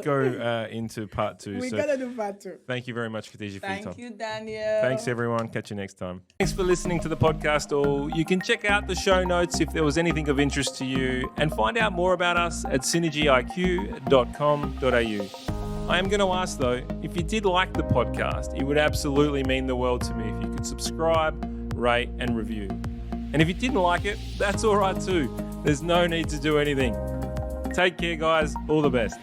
[SPEAKER 1] go into part 2.
[SPEAKER 2] We're going to do part 2.
[SPEAKER 1] Thank you very much, Khadija, for your time.
[SPEAKER 2] Thank you, Daniel.
[SPEAKER 1] Thanks, everyone. Catch you next time. Thanks for listening to the podcast all. You can check out the show notes if there was anything of interest to you, and find out more about us at SynergyIQ.com.au. I am going to ask, though, if you did like the podcast, it would absolutely mean the world to me if you could subscribe, rate, and review. And if you didn't like it, that's all right too. There's no need to do anything. Take care, guys. All the best.